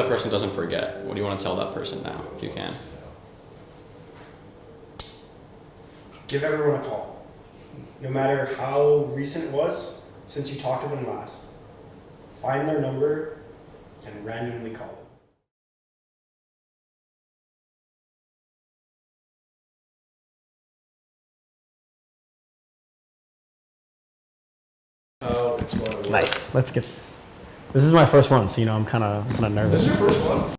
that person doesn't forget? What do you want to tell that person now, if you can? Give everyone a call. No matter how recent it was since you talked to them last. Find their number and randomly call them. Oh, it's going to work. Nice. Let's get this. This is my first one, so I'm kind of nervous. This is your first one?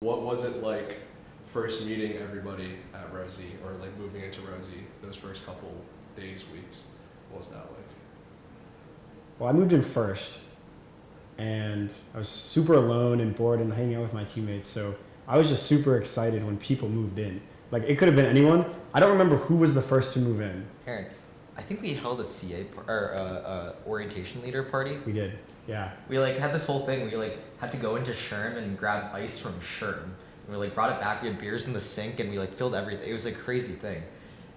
What was it like first meeting everybody at Rosie, or like moving into Rosie those first couple days, weeks? What was that like? Well, I moved in first, and I was super alone and bored and hanging out with my teammates, so I was just super excited when people moved in. Like, it could have been anyone. I don't remember who was the first to move in. Aaron, I think we held a orientation leader party. We did, yeah. We like had this whole thing. We like had to go into Sherm and grab ice from Sherm. We like brought it back. We had beers in the sink and we like filled everything. It was a crazy thing.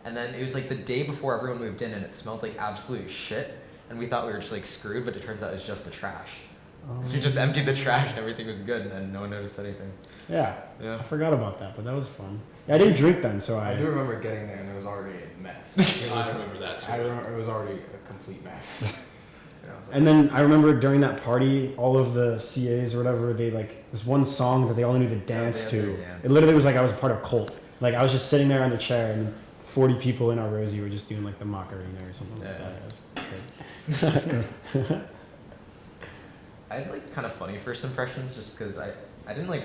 And then it was like the day before everyone moved in, and it smelled like absolute shit. And we thought we were just like screwed, but it turns out it's just the trash. So we just emptied the trash and everything was good, and no one noticed anything. Yeah. I forgot about that, but that was fun. Yeah, I didn't drink then, so I do remember getting there and it was already a mess. I remember that too. I remember it was already a complete mess. And then I remember during that party, all of the CAs or whatever, they like this one song that they all knew to dance to. It literally was like I was a part of cult. Like I was just sitting there on the chair, and 40 people in our Rosie were just doing like the Macarena or something like that. It was great. I had like kind of funny first impressions just because I didn't like,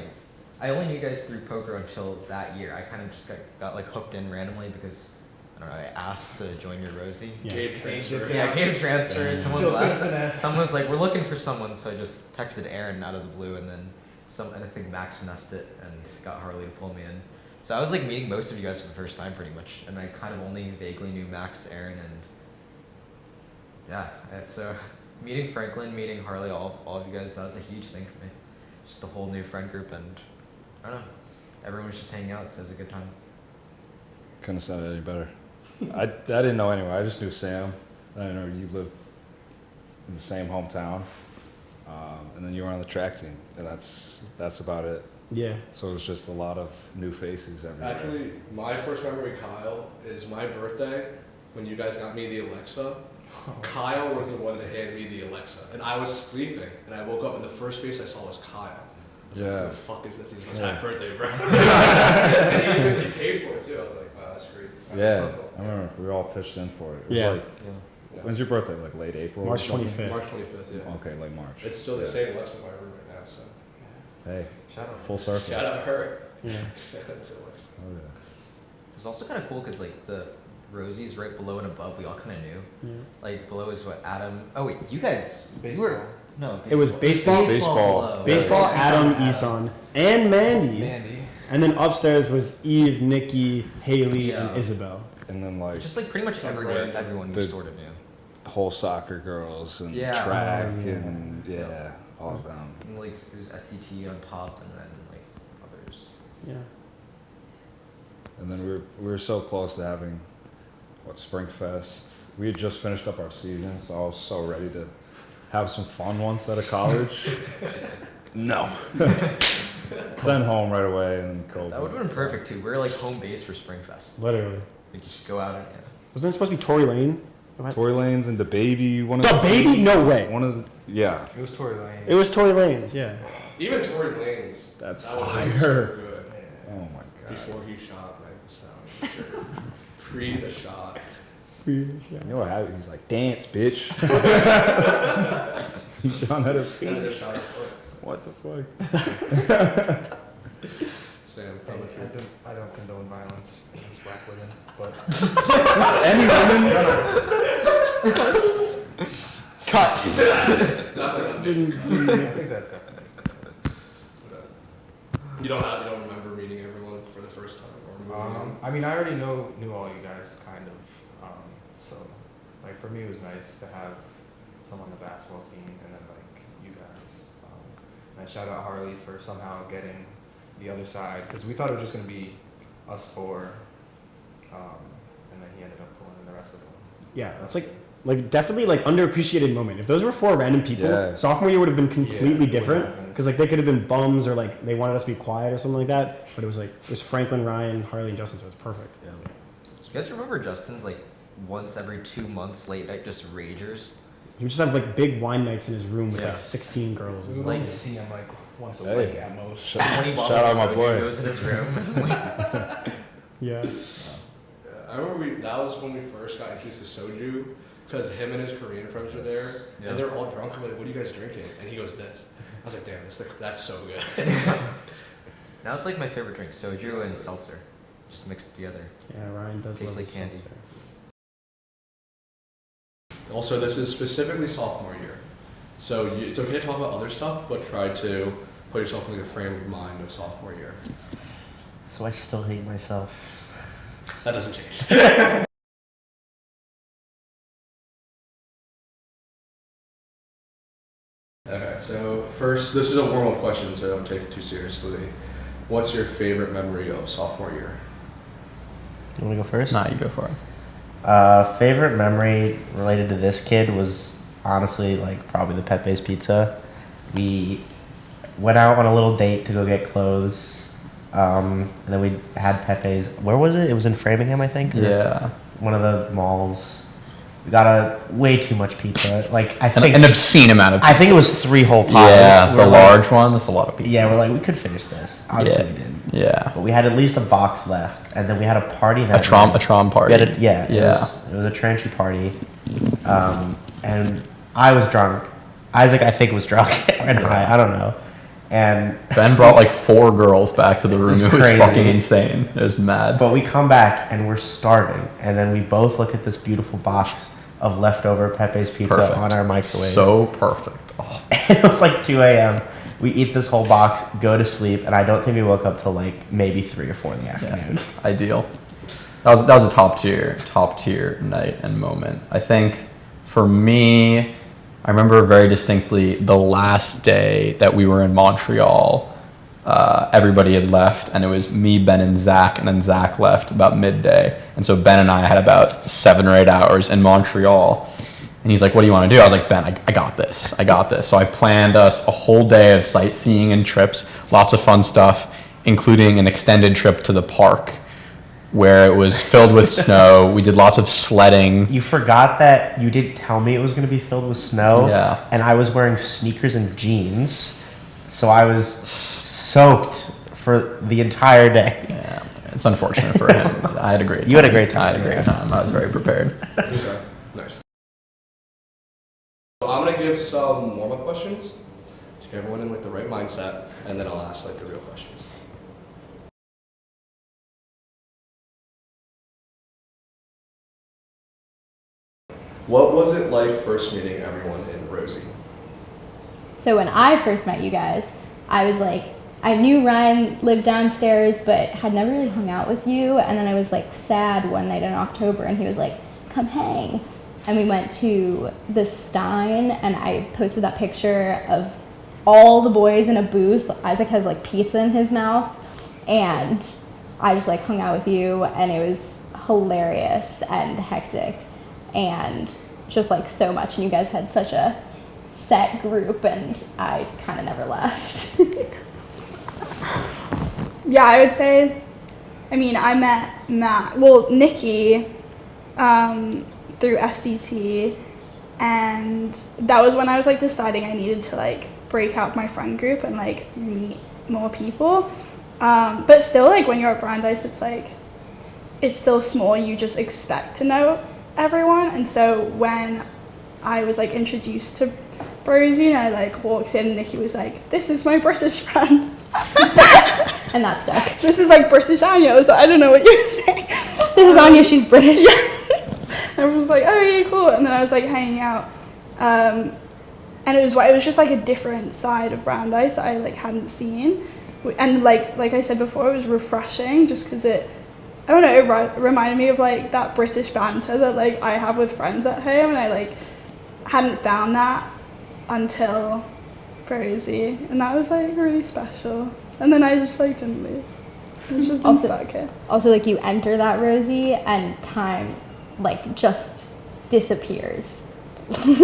I only knew you guys through poker until that year. I kind of just got like hooked in randomly because I don't know, I asked to join your Rosie. Gabe transferred. Yeah, Gabe transferred. Someone left. Someone was like, we're looking for someone, so I just texted Aaron out of the blue, and then I think Max finessed it and got Harley to pull me in. So I was like meeting most of you guys for the first time pretty much, and I kind of only vaguely knew Max, Aaron, and yeah, so meeting Franklin, meeting Harley, all of you guys, that was a huge thing for me. Just a whole new friend group, and I don't know, everyone was just hanging out, so it was a good time. Couldn't have said it any better. I didn't know anyone. I just knew Sam. I didn't know you lived in the same hometown, and then you were on the track team, and that's about it. Yeah. So it was just a lot of new faces everywhere. Actually, my first memory, Kyle, is my birthday when you guys got me the Alexa. Kyle was the one that handed me the Alexa, and I was sleeping, and I woke up, and the first face I saw was Kyle. I was like, who the fuck is this? He was like, happy birthday, bro. And he paid for it too. I was like, wow, that's crazy. Yeah, I remember we all pitched in for it. It was like, when's your birthday? Like late April? March 25th. March 25th, yeah. Okay, late March. It's still the same Alexa in my room right now, so. Hey, Shout out. full circle. Shout out her. Yeah. Shout out to Alexa. Oh yeah. It's also kind of cool because like the Rosie's right below and above, we all kind of knew. Yeah. Like below is what, Adam? Oh wait, you guys. Baseball. You were, no. It was baseball, Baseball. baseball, Adam, Adam. Ihsan, and Mandy. Mandy. And then upstairs was Eve, Nikki, Haley, and Isabel. And then like Just like pretty much everyone we sort of knew. whole soccer girls and Yeah. track Oh, yeah. and all of them. And like it was SDT on top, and then like others. Yeah. And then we were so close to having Springfest. We had just finished up our season, so I was so ready to have some fun once out of college. No. Send home right away and COVID. That would have been perfect too. We're like home base for Springfest. Literally. Like just go out and Wasn't it supposed to be Tory Lane? Tory Lanes and the baby. The baby? No way. One of the It was Tory Lane. It was Tory Lane's, yeah. Even Tory Lane's. That's that was fire. so good. Oh my god. Before he shot, like, so sure. Pre the shot. You know what happened? He's like, dance, bitch. He's John had a And I just shot a foot. What the fuck? Sam, Hey, tell the truth. I don't condone violence against black women, but Any woman? Cut. I think that's definitely. You don't remember meeting everyone for the first time or moving I mean, I already knew all you guys kind of. So, like for me, it was nice to have someone on the basketball team, and then like you guys. And I shout out Harley for somehow getting the other side, because we thought it was just gonna be us four, and then he ended up pulling in the rest of them. Yeah, it's like definitely like underappreciated moment. If those were 4 random people, sophomore year would have been completely different because like they could have been bums or like they wanted us to be quiet or something like that. But it was Franklin, Ryan, Harley, and Justin, so it's perfect. Yeah. You guys remember Justin's like once every 2 months late night just ragers? He would just have like big wine nights in his room with like 16 girls. We would Like- only see him like once a week at most. 20 bottles Shout out of my soju boy. goes in his room. Yeah. I remember that was when we first got introduced to soju, because him and his Korean friends were there, and they're all drunk. I'm like, what are you guys drinking? And he goes, this. I was like, damn, that's so good. Now it's like my favorite drink, soju and seltzer. Just mixed together. Yeah, Ryan does Tastes love like his candy. seltzer. Also, this is specifically sophomore year. So it's okay to talk about other stuff, but try to put yourself in the frame of mind of sophomore year. So I still hate myself. That doesn't change. Okay, so first, this is a warm-up question, so don't take it too seriously. What's your favorite memory of sophomore year? You want to go first? Nah, you go for it. Favorite memory related to this kid was honestly like probably the Pepe's Pizza. We went out on a little date to go get clothes, and then we had Pepe's. Where was it? It was in Framingham, I think. or Yeah. One of the malls. We got a way too much pizza. Like I think An obscene amount of pizza. I think it was 3 whole piles. Yeah, We're the like- large one, that's a lot of pizza. Yeah, we're like we could finish this. Obviously we didn't. Yeah. But we had at least a box left, and then we had a party A that trom night. party. We had Yeah. It was a tranchy party, and I was drunk. Isaac, I think, was drunk and high. I don't know. And Ben brought like 4 girls back to the room. It was It was crazy. fucking insane. It was mad. but we come back and we're starving, and then we both look at this beautiful box of leftover Pepe's Pizza Perfect. on our microwave. So perfect. Oh. It was like 2 a.m. We eat this whole box, go to sleep, and I don't think we woke up till like maybe 3 or 4 in the afternoon. Ideal. That was a top tier night and moment. I think for me, I remember very distinctly the last day that we were in Montreal. Everybody had left, and it was me, Ben, and Zach, and then Zach left about midday. And so Ben and I had about 7 or 8 hours in Montreal. And he's like, what do you want to do? I was like, Ben, I got this. So I planned us a whole day of sightseeing and trips, lots of fun stuff, including an extended trip to the park where it was filled with snow. We did lots of sledding. You forgot that you didn't tell me it was going to be filled with snow. Yeah. And I was wearing sneakers and jeans. So I was soaked for the entire day. Yeah, it's unfortunate for him. I had a great time. You had a great time, I had a great yeah. time. I was very prepared. Okay, nice. So I'm gonna give some warm-up questions to get everyone in like the right mindset, and then I'll ask like the real questions. What was it like first meeting everyone in Rosie? So when I first met you guys, I was like, I knew Ryan lived downstairs, but had never really hung out with you. And then I was like sad one night in October, and he was like, come hang. And we went to the Stein, and I posted that picture of all the boys in a booth. Isaac has like pizza in his mouth, and I just like hung out with you, and it was hilarious and hectic and just like so much. And you guys had such a set group, and I kind of never left. Yeah, I would say, I mean, I met Nikki through SDT, and that was when I was like deciding I needed to like break out my friend group and like meet more people. But still, like when you're at Brandeis, it's like, it's still small, you just expect to know everyone. And so when I was like introduced to Rosie and I like walked in, Nikki was like, this is my British friend. And that stuck. This is like British Anya. I was like, I don't know what you're saying. This is Anya, she's British. Everyone was like, oh yeah, cool. And then I was like hanging out. And it was just like a different side of Brandeis that I like hadn't seen. And like I said before, it was refreshing just because it reminded me of like that British banter that like I have with friends at home, and I like hadn't found that until Rosie, and that was like really special. And then I just like didn't leave. It's just been stuck here. Also, like you enter that Rosie, and time like just disappears. We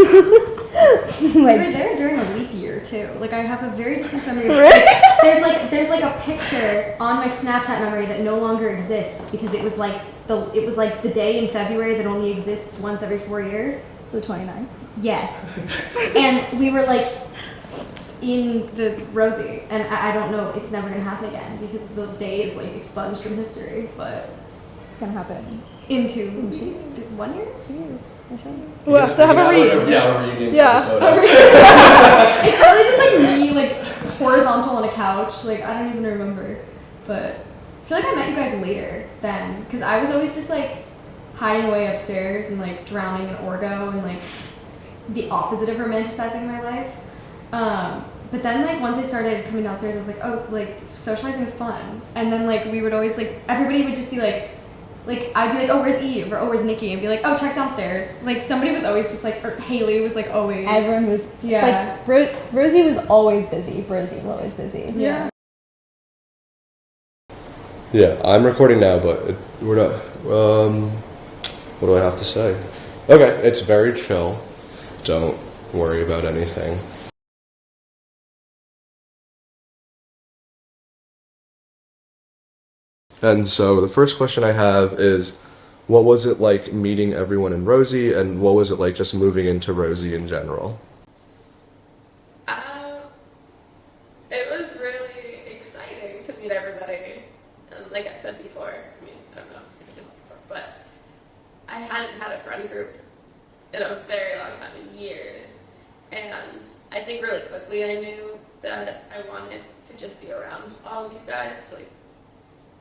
Like, were there during a leap year too. Like I have a very distinct memory. Really? There's like a picture on my Snapchat memory that no longer exists because it was like the day in February that only exists once every 4 years. the 29th. Yes. And we were like in the Rosie, and I don't know, it's never gonna happen again because the day is like expunged from history. But It's gonna happen into in 1 year. 2 years or something. We'll have to have a read. Yeah, a reunion. Yeah. Photo. It's really just like me, like horizontal on a couch. Like I don't even remember, but I feel like I met you guys later then, because I was always just like hiding away upstairs and like drowning in Orgo and like the opposite of romanticizing my life. But then like once I started coming downstairs, I was like, oh, like socializing is fun. And then like we would always like everybody would just be like I'd be like, oh, where's Eve? Or oh, where's Nikki? And be like, oh, check downstairs. Like somebody was always just like, or Haley was like always. Everyone was Yeah. like Rosie was always busy. Rosie was always busy. Yeah. Yeah, I'm recording now, but we're not. What do I have to say? Okay, it's very chill. Don't worry about anything. And so the first question I have is, what was it like meeting everyone in Rosie, and what was it like just moving into Rosie in general? It was really exciting to meet everybody. And like I said before, I mean, I don't know if I mentioned before, but I hadn't had a friend group in a very long time, in years. And I think really quickly I knew that I wanted to just be around all of you guys. Like,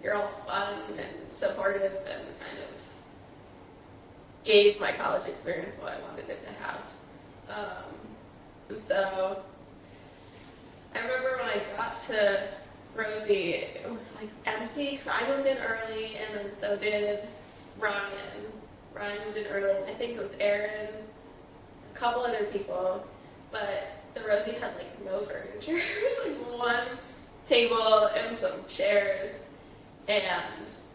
you're all fun and supportive and kind of gave my college experience what I wanted it to have. And so I remember when I got to Rosie, it was like empty because I moved in early, and then so did Ryan. Ryan moved in early. I think it was Aaron, a couple other people, but the Rosie had like no furniture. It was like one table and some chairs. And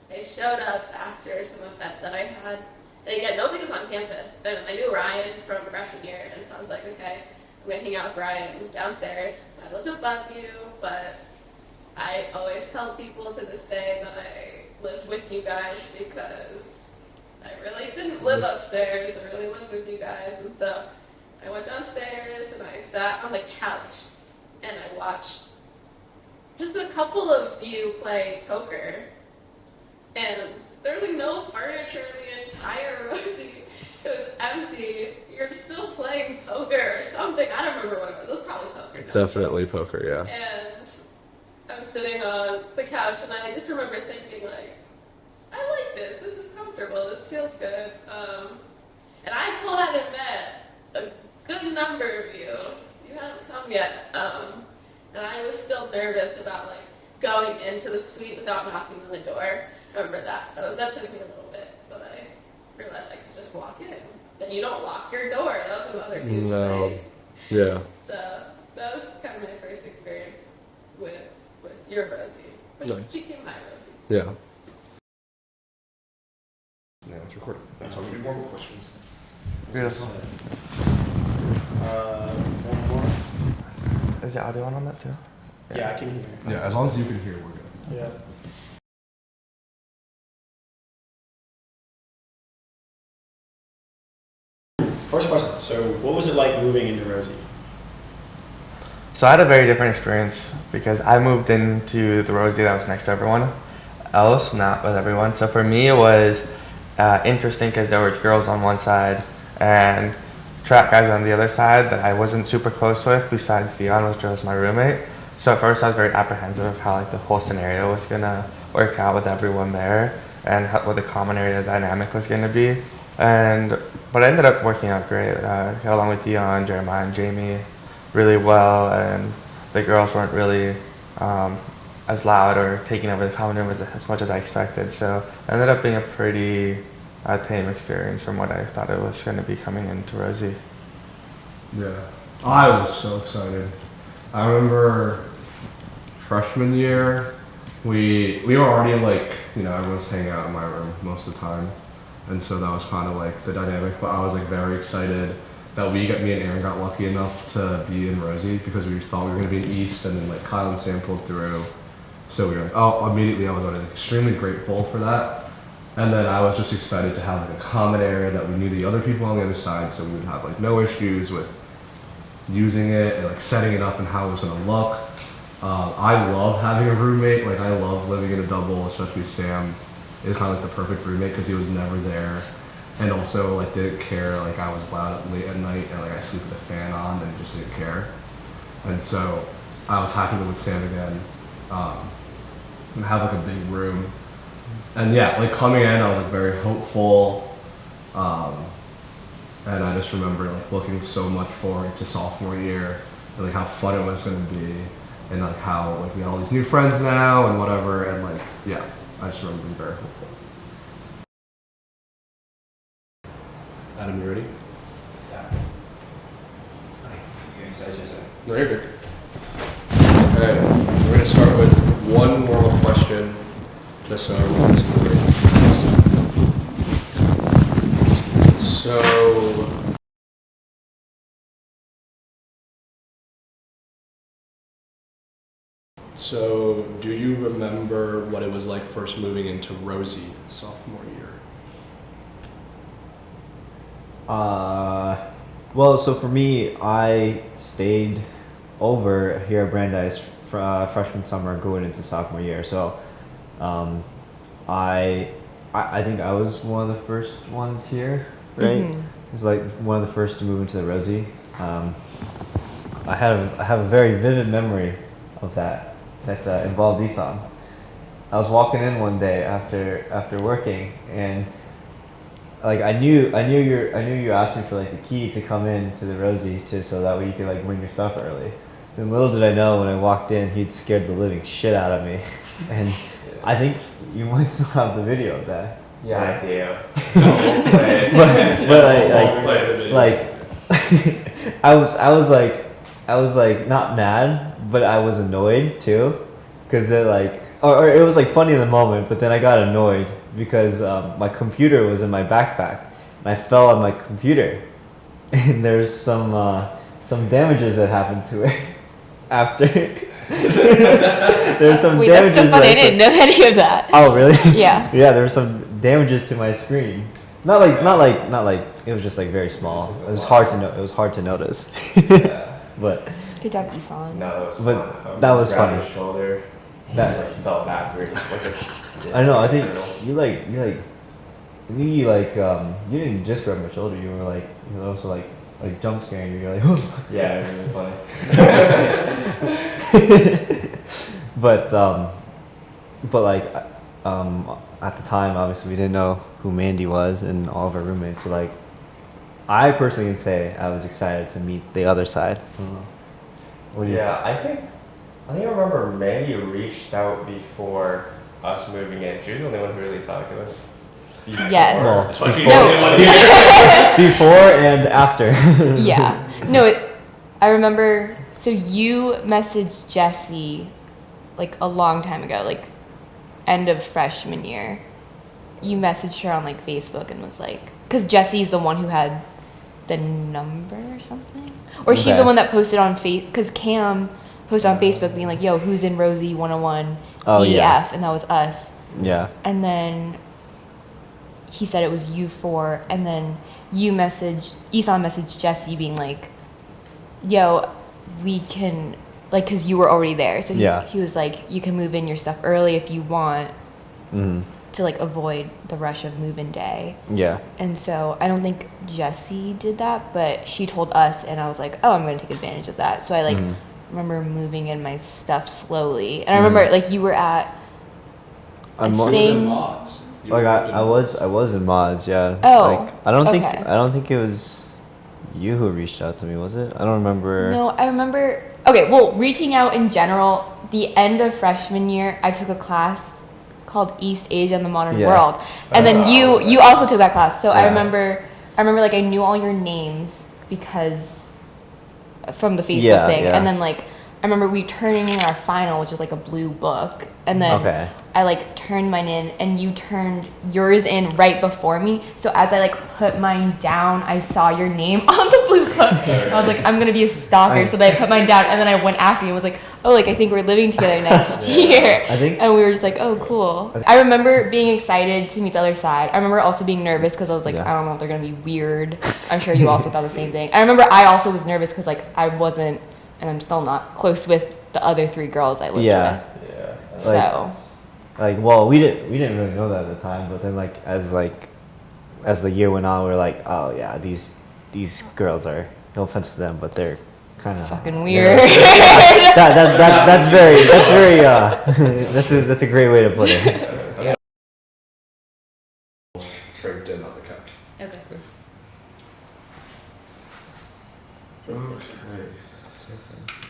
I showed up after some event that I had. And again, nobody was on campus. And I knew Ryan from freshman year, and so I was like, okay, I'm gonna hang out with Ryan downstairs. I lived above you, but I always tell people to this day that I lived with you guys because I really didn't live upstairs. I really lived with you guys. And so I went downstairs and I sat on the couch and I watched just a couple of you play poker. And there was like no furniture in the entire Rosie. It was empty. You're still playing poker or something. I don't remember what it was. It was probably poker. No. Definitely poker, yeah. And I'm sitting on the couch and I just remember thinking like, I like this. This is comfortable. This feels good. And I still hadn't met a good number of you. You hadn't come yet. And I was still nervous about like going into the suite without knocking on the door. I remember that. That took me a little bit, but I realized I could just walk in. Then you don't lock your door. That was another huge thing. Yeah. So that was kind of my first experience with your Rosie, which Nice. became my Rosie. Yeah. Now it's recording. That's how we do more questions. Beautiful. One more. Is the audio on that too? Yeah, I can hear. Yeah, as long as you can hear, we're good. Yeah. First question. So, what was it like moving into Rosie? So I had a very different experience because I moved into the Rosie that was next to everyone else, not with everyone. So for me, it was interesting because there were girls on one side and track guys on the other side that I wasn't super close with, besides Dion, which was my roommate. So at first, I was very apprehensive of how like the whole scenario was gonna work out with everyone there and what the common area dynamic was gonna be. But it ended up working out great. Got along with Dion, Jeremiah, and Jamie really well, and the girls weren't really as loud or taking over the common room as much as I expected. So it ended up being a pretty tame experience from what I thought it was going to be coming into Rosie. Yeah. I was so excited. I remember freshman year, we were already like, everyone's hanging out in my room most of the time. and so that was kind of like the dynamic. But I was like very excited that me and Aaron got lucky enough to be in Rosie because we thought we were going to be in East, and then like Kyle and Sam pulled through. So we were like, immediately I was like, extremely grateful for that. And then I was just excited to have like a common area that we knew the other people on the other side, so we would have like no issues with using it and like setting it up and how it was gonna look. I love having a roommate. Like I love living in a double, especially Sam is kind of like the perfect roommate because he was never there, and also like didn't care. Like I was loud late at night and like I sleep with the fan on and just didn't care. And so I was happy to live with Sam again and have like a big room. And yeah, like coming in, I was like very hopeful. And I just remember like looking so much forward to sophomore year and like how fun it was going to be and like how like we had all these new friends now and whatever, and like yeah, I just remember being very hopeful. Adam, you ready? Yeah. No, you're good. Alright, we're gonna start with one moral question just so everyone gets some great. So, do you remember what it was like first moving into Rosie sophomore year? Well, so for me, I stayed over here at Brandeis freshman summer going into sophomore year. So, I think I was one of the first ones here, right? Mm-hmm. It was like one of the first to move into the Rosie. I have a very vivid memory of that involved Ihsan. I was walking in one day after working, and like I knew you asked me for like the key to come in to the Rosie so that way you could like bring your stuff early. And little did I know when I walked in, he'd scared the living shit out of me, and I think you might still have the video of that. Yeah, I do. But I was like not mad, but I was annoyed too, because it like or it was like funny in the moment, but then I got annoyed because my computer was in my backpack and I fell on my computer, and there's some damages that happened to it after. There's some Wait, damages. that's so funny. I didn't know any of that. Oh really? Yeah. Yeah, there were some damages to my screen. Not like it was just like very small. It was hard to know. It was hard to notice. But Good job, Ihsan. No, that was But fun. that was Grabbed funny. his shoulder. That- He just like fell backwards. I know. I think you didn't just grab my shoulder. You were also like jump scaring me. You're like, oh. Yeah, it was really funny. But at the time, obviously, we didn't know who Mandy was and all of our roommates. So like, I personally can say I was excited to meet the other side. What do you Yeah, I think I remember Mandy reached out before us moving in. She was the only one who really talked to us. Yes. Well, That's why she before- didn't want to before and after. Yeah. No, I remember. So you messaged Jessie like a long time ago, like end of freshman year. You messaged her on like Facebook and was like, because Jessie's the one who had the number or something, or she's Okay. the one that posted on because Cam posted on Facebook being like, "Yo, who's in Rosie 101 Oh, DEF?" yeah. And that was us. Yeah. And then he said it was you four, and then Ihsan messaged Jessie being like, "Yo, we can," like, because you were already there. So he was like, "You can move in your stuff early if you want to like avoid the rush of move-in day." Yeah. And so I don't think Jessie did that, but she told us, and I was like, "Oh, I'm going to take advantage of that." So I like remember moving in my stuff slowly, and I remember like you were at I'm I more- think- Like I was in mods, yeah. Oh, Like I don't okay. think it was you who reached out to me, was it? I don't remember. No, I remember. Okay, well, reaching out in general, the end of freshman year, I took a class called East Asia and the Modern Yeah. World, and then you also took that class. So Yeah. I remember like I knew all your names because from the Facebook thing, Yeah. and then like I remember we turning in our final, which was like a blue book, and then Okay. I like turned mine in, and you turned yours in right before me. So as I like put mine down, I saw your name on the blue book. I was like, I'm gonna be a stalker, so then I put mine down, and then I went after you and was like, oh, like I think we're living together next year. I think- and we were just like, oh, cool. I remember being excited to meet the other side. I remember also being nervous because I was like, Yeah. I don't know if they're gonna be weird. I'm sure you also thought the same thing. I remember I also was nervous because like I wasn't, and I'm still not close with the other 3 girls I lived Yeah. with. Yeah. So. Well, we didn't really know that at the time, but then as the year went on, we were like, oh yeah, these girls are, no offense to them, but they're kind of fucking weird. That's a great way to put it. Framed in on the couch. Okay. This is so fancy. So fancy.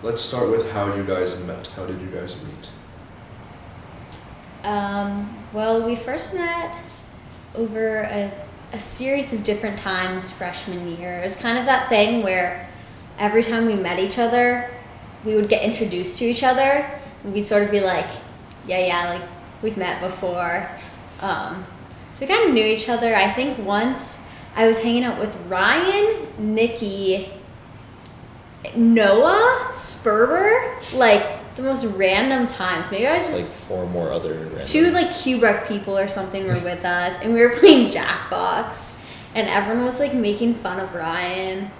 Let's start with how you guys met. How did you guys meet? Well, we first met over a series of different times freshman year. It was kind of that thing where every time we met each other, we would get introduced to each other. And we'd sort of be like, yeah, like we've met before. So we kind of knew each other. I think once I was hanging out with Ryan, Nikki, Noah, Sperber, like the most random times. Maybe I was just Like 4 more other random. 2 like Kubrick people or something were with us, and we were playing Jackbox, and everyone was like making fun of Ryan.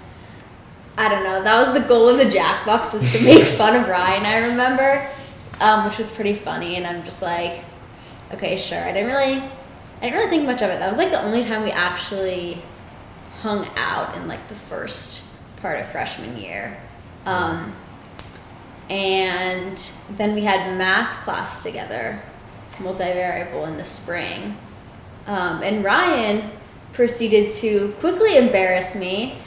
I don't know. That was the goal of the Jackbox, was to make fun of Ryan. I remember, which was pretty funny. And I'm just like, okay, sure. I didn't really think much of it. That was like the only time we actually hung out in like the first part of freshman year. And then we had math class together, multivariable, in the spring. And Ryan proceeded to quickly embarrass me.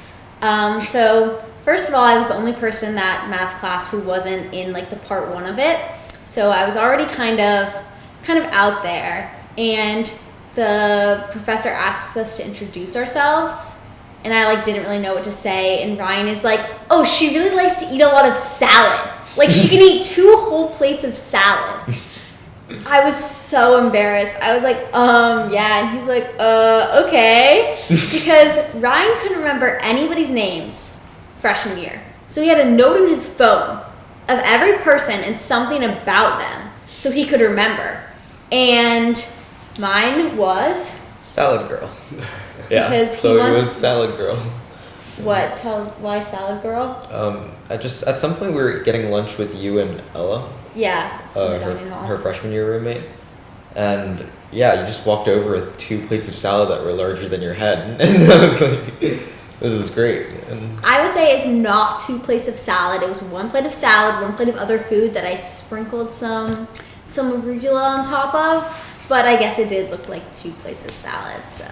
So first of all, I was the only person in that math class who wasn't in like the part 1 of it. So I was already kind of out there. And the professor asks us to introduce ourselves. And I like didn't really know what to say. And Ryan is like, oh, she really likes to eat a lot of salad. Like she can eat 2 whole plates of salad. I was so embarrassed. I was like, yeah. And he's like, okay. Because Ryan couldn't remember anybody's names freshman year. So he had a note in his phone of every person and something about them so he could remember. And mine was Salad Girl. Yeah. Because he so wants- it was Salad Girl. what? Why Salad Girl? I just at some point we were getting lunch with you and Ella, Yeah. in the her, dining hall. her freshman year roommate, and yeah, you just walked over with 2 plates of salad that were larger than your head, and I was like, this is great. And I would say it's not 2 plates of salad. It was 1 plate of salad, 1 plate of other food that I sprinkled some arugula on top of. But I guess it did look like 2 plates of salad. So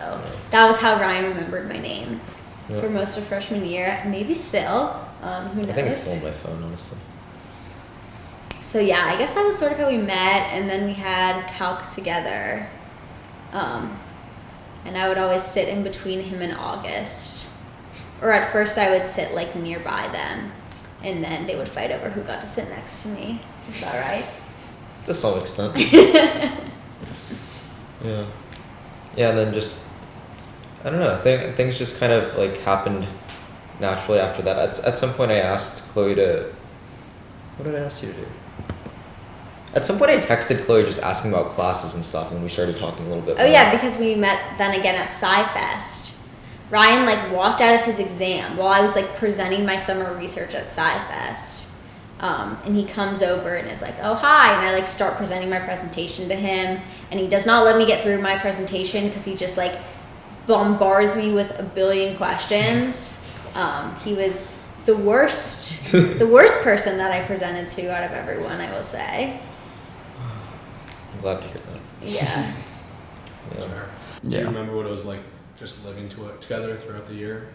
that was how Ryan remembered my name for most of freshman year. Maybe still. Who knows? I think it's still on my phone, honestly. So yeah, I guess that was sort of how we met, and then we had calc together. And I would always sit in between him and August. Or at first I would sit like nearby them, and then they would fight over who got to sit next to me. Is that right? To some extent. Yeah. Yeah, and then just, I don't know, things just kind of like happened naturally after that. At some point I asked Chloe what did I ask you to do? At some point I texted Chloe just asking about classes and stuff, and then we started talking a little bit Oh more. yeah, because we met then again at Sci-Fest. Ryan like walked out of his exam while I was like presenting my summer research at Sci-Fest. And he comes over and is like, oh, hi. And I like start presenting my presentation to him. And he does not let me get through my presentation because he just like bombards me with a billion questions. He was the worst person that I presented to out of everyone, I will say. I'm glad to hear that. Yeah. Yeah. Do you remember what it was like just living together throughout the year?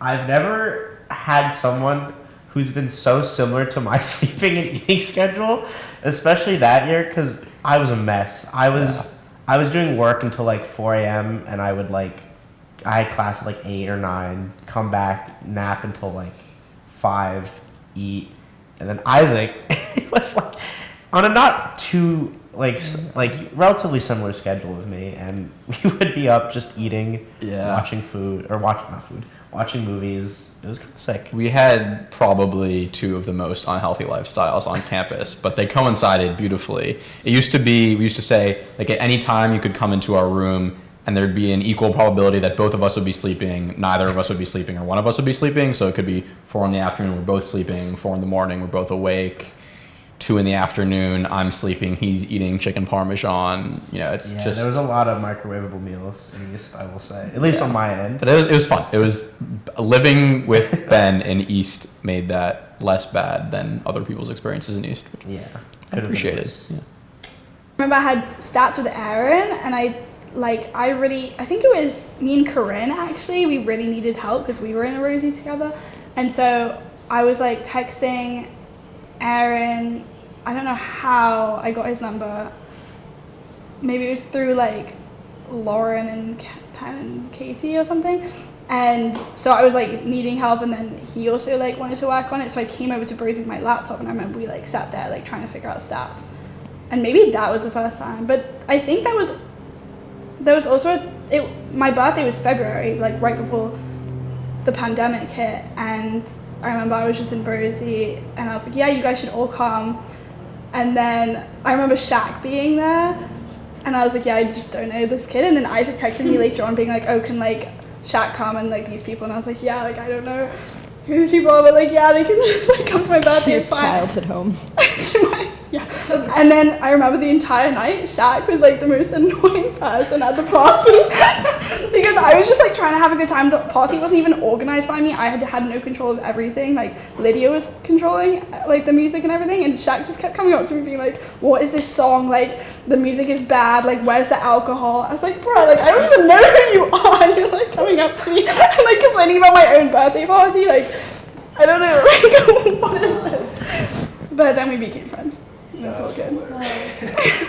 I've never had someone who's been so similar to my sleeping and eating schedule especially that year because I was a mess. I was doing work until like 4 a.m. and I had class at like 8 or 9, come back, nap until like 5, eat, and then Isaac was like on a not too like relatively similar schedule with me, and we would be up just eating, watching movies. It was kind of sick. We had probably 2 of the most unhealthy lifestyles on campus, but they coincided beautifully. We used to say, like, at any time you could come into our room and there'd be an equal probability that both of us would be sleeping, neither of us would be sleeping, or one of us would be sleeping. So it could be 4 in the afternoon, we're both sleeping, 4 in the morning, we're both awake. 2 in the afternoon, I'm sleeping, he's eating chicken parmesan. It's just... there was a lot of microwavable meals in East, I will say. At least on my end. But it was fun. It was... Living with Ben in East made that less bad than other people's experiences in East, which I appreciated. Yeah. I remember I had stats with Aaron, and I think it was me and Corinne, actually, we really needed help because we were in a Rosie together. And so I was like texting Aaron. I don't know how I got his number. Maybe it was through like Lauren and Pen and Katie or something. And so I was like needing help, and then he also like wanted to work on it. So I came over to Bros with my laptop, and I remember we like sat there like trying to figure out stats. And maybe that was the first time. But I think there was also my birthday was February, like right before the pandemic hit, and I remember I was just in Boise, and I was like, yeah, you guys should all come. And then I remember Shaq being there, and I was like, yeah, I just don't know this kid. And then Isaac texted me later on being like, oh, can like Shaq come and like these people? And I was like, yeah, like I don't know who these people are, but like, yeah, they can just like come to my birthday, it's fine. Childhood home. Yeah. And then I remember the entire night, Shaq was like the most annoying person at the party because I was just like trying to have a good time. The party wasn't even organized by me. I had no control of everything. Like Lydia was controlling like the music and everything, and Shaq just kept coming up to me being like, what is this song? Like the music is bad. Like where's the alcohol? I was like, bro, like I don't even know who you are. And you're like coming up to me and like complaining about my own birthday party. Like I don't know. Like what is this? But then we became friends. That's all good.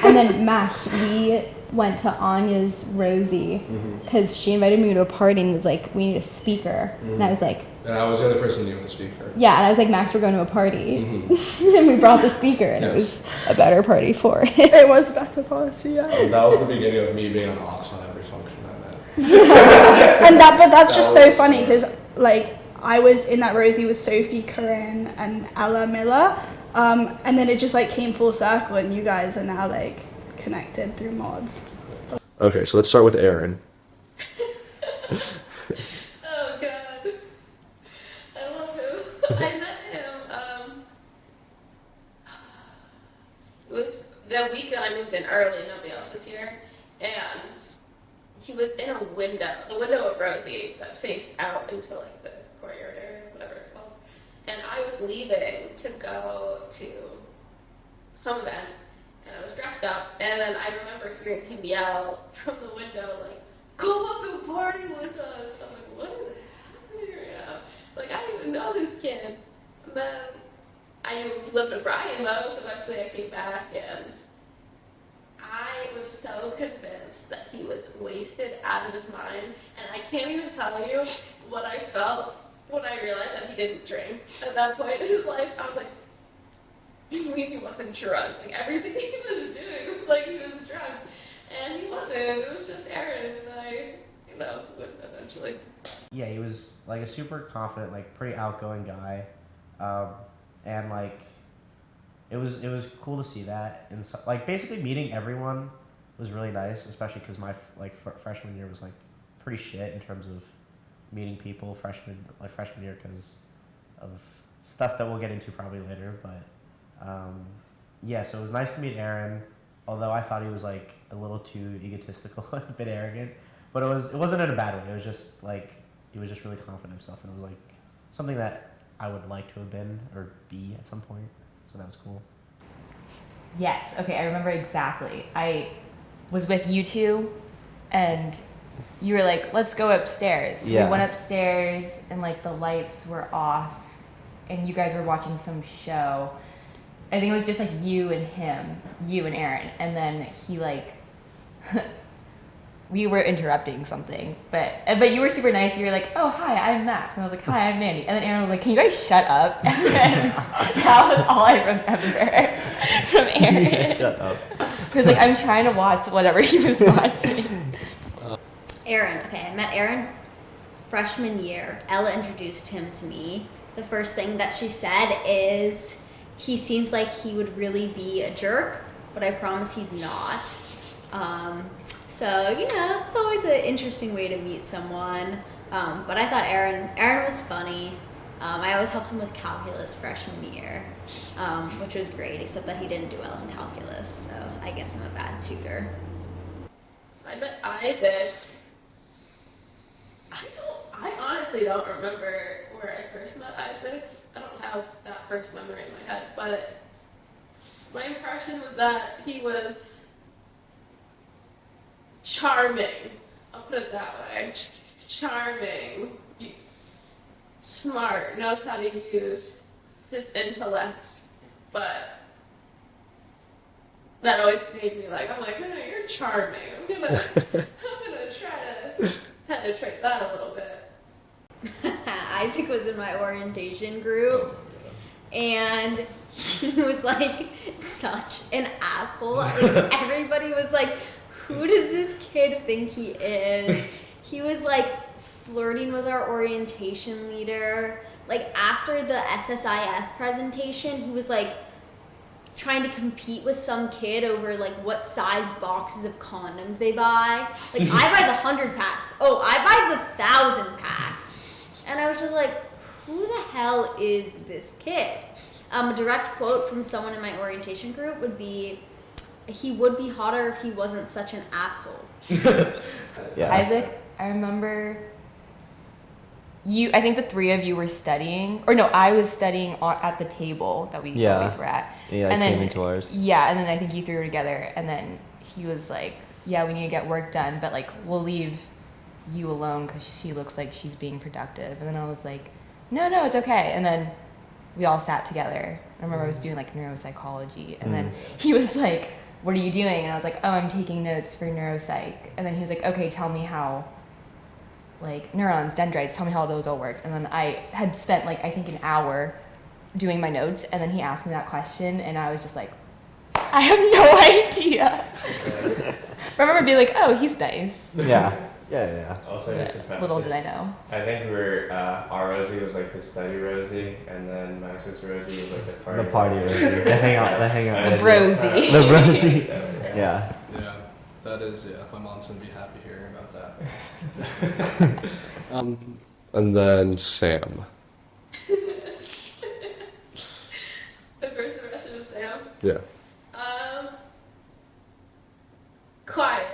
And then Max, we went to Anya's Rosie because she invited me to a party and was like, we need a speaker. And I was like... And I was the other person new with the speaker. Yeah, and I was like, Max, we're going to a party. And we brought the speaker, and it was a better party for it. It was a better party, yeah. And that was the beginning of me being an aux on every function I met. But that's just so funny because like I was in that Rosie with Sophie, Corinne, and Ella Miller. And then it just like came full circle, and you guys are now like connected through mods. Okay, so let's start with Aaron. Oh god, I love him. I met him. It was the week that I moved in early. Nobody else was here, and he was in a window, the window of Rosie that faced out into like the courtyard area, whatever it's called. And I was leaving to go to some event, and I was dressed up, and then I remember hearing him yell from the window, like, come up and party with us. I was like, what is happening right now? Like, I didn't even know this kid. And then I knew he lived with Ryan, though, so eventually I came back, and I was so convinced that he was wasted out of his mind, and I can't even tell you what I felt when I realized that he didn't drink at that point in his life. I was like, you mean he wasn't drunk? Like everything he was doing was like he was drunk. And he wasn't. It was just Aaron, and I, would eventually. Yeah, he was like a super confident, like pretty outgoing guy. And like it was cool to see that. And so, like basically meeting everyone was really nice, especially because my freshman year was like pretty shit in terms of meeting people freshman year because of stuff that we'll get into probably later. But yeah, so it was nice to meet Aaron, although I thought he was like a little too egotistical and a bit arrogant, but it wasn't in a bad way. It was just like he was just really confident in himself, and it was like something that I would like to have been or be at some point. So that was cool. Yes. Okay, I remember exactly. I was with you two, and you were like, let's go upstairs. Yeah. We went upstairs, and like the lights were off, and you guys were watching some show, I think it was just like you and him, you and Aaron, and then he like we were interrupting something, but you were super nice. You were like, "Oh, hi, I'm Max," and I was like, "Hi, I'm Mandy," and then Aaron was like, "Can you guys shut up?" And then that was all I remember from Aaron. Shut up. He was like, "I'm trying to watch whatever he was watching." Aaron. Okay, I met Aaron freshman year. Ella introduced him to me. The first thing that she said is, he seems like he would really be a jerk, but I promise he's not. So, you know, it's always an interesting way to meet someone. But I thought Aaron was funny. I always helped him with calculus freshman year, which was great, except that he didn't do well in calculus, so I guess I'm a bad tutor. I met Isaac. I honestly don't remember where I first met Isaac. I don't have that first memory in my head, but my impression was that he was charming. I'll put it that way. Charming, smart, knows how to use his intellect, but that always made me like, I'm like, oh, you're charming. I'm gonna try to penetrate that a little bit. Isaac was in my orientation group, and he was like such an asshole. Like, everybody was like, who does this kid think he is? He was like flirting with our orientation leader. Like after the SSIS presentation, he was like trying to compete with some kid over like what size boxes of condoms they buy. Like I buy the 100 packs. Oh, I buy the 1,000 packs. And I was just like, who the hell is this kid? A direct quote from someone in my orientation group would be, he would be hotter if he wasn't such an asshole. Yeah. Isaac, I remember I think the three of you were studying, or no, I was studying at the table that we always were at. Yeah, I came into ours. Yeah, and then I think you three were together, and then he was like, yeah, we need to get work done, but like, we'll leave you alone because she looks like she's being productive. And then I was like, no, it's okay. And then we all sat together. I remember I was doing like neuropsychology, and then he was like, what are you doing? And I was like, oh, I'm taking notes for neuropsych. And then he was like, okay, tell me how, like, neurons, dendrites, tell me how those all work. And then I had spent like, I think an hour doing my notes, and then he asked me that question, and I was just like, I have no idea. I remember being like, oh, he's nice. Yeah. Also, just to little did I know. I think our Rosie was like the study Rosie, and then Max's Rosie was like the party Rosie. The hangout. The brosy. The brosy. Yeah. Yeah, that is, my mom's gonna be happy hearing about that. And then Sam. The first impression of Sam? Yeah. Quiet.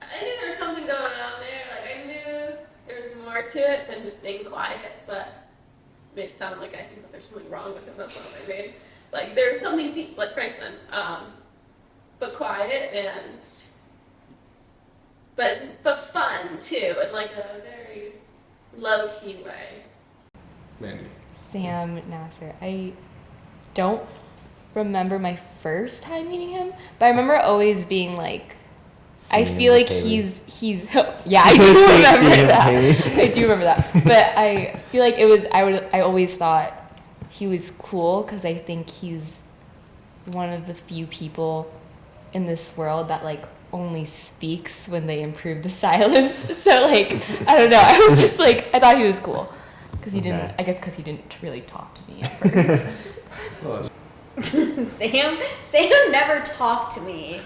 I knew there was something going on there. Like, I knew there was more to it than just being quiet, but it made it sound like I think that there's something wrong with him. That's not what I mean. Like, there was something deep, like Franklin, but quiet and but fun too, in like a very low-key way. Mandy. Sam Nasser. I don't remember my first time meeting him, but I remember always being like, I feel like he's yeah, I do remember that. I do remember that. But I feel like I always thought he was cool because I think he's one of the few people in this world that like only speaks when they improve the silence. So like, I don't know. I was just like, I thought he was cool because he didn't. I guess because he didn't really talk to me at first. Sam never talked to me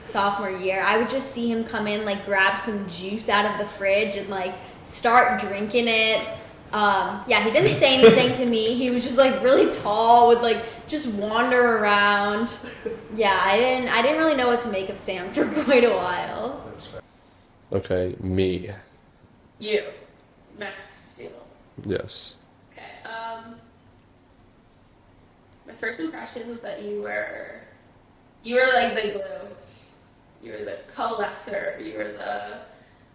sophomore year. I would just see him come in, like grab some juice out of the fridge and like start drinking it. He didn't say anything to me. He was just like really tall, would like just wander around. Yeah, I didn't really know what to make of Sam for quite a while. Okay, me. You, Max Field. Yes. Okay. My first impression was that you were like the glue. You were the coalescer. You were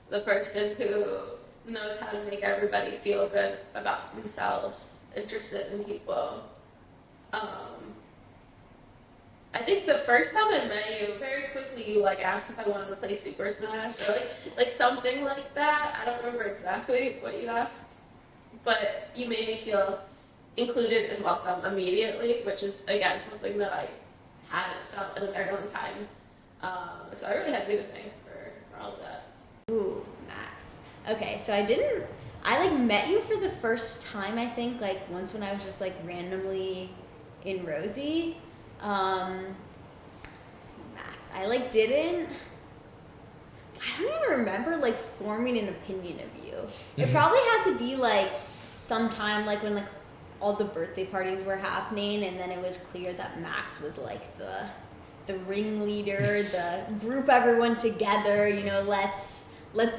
the person who knows how to make everybody feel good about themselves, interested in people. I think the first time I met you, very quickly you like asked if I wanted to play Super Smash or like something like that. I don't remember exactly what you asked, but you made me feel included and welcome immediately, which is again something that I hadn't felt in a very long time. So I really had you to thank for all of that. Ooh, Max. Okay, so I like met you for the first time, I think, like once when I was just like randomly in Rosie. Let's see, Max. I don't even remember like forming an opinion of you. It probably had to be like sometime like when like all the birthday parties were happening, and then it was clear that Max was like the ringleader, the group everyone together, you know, let's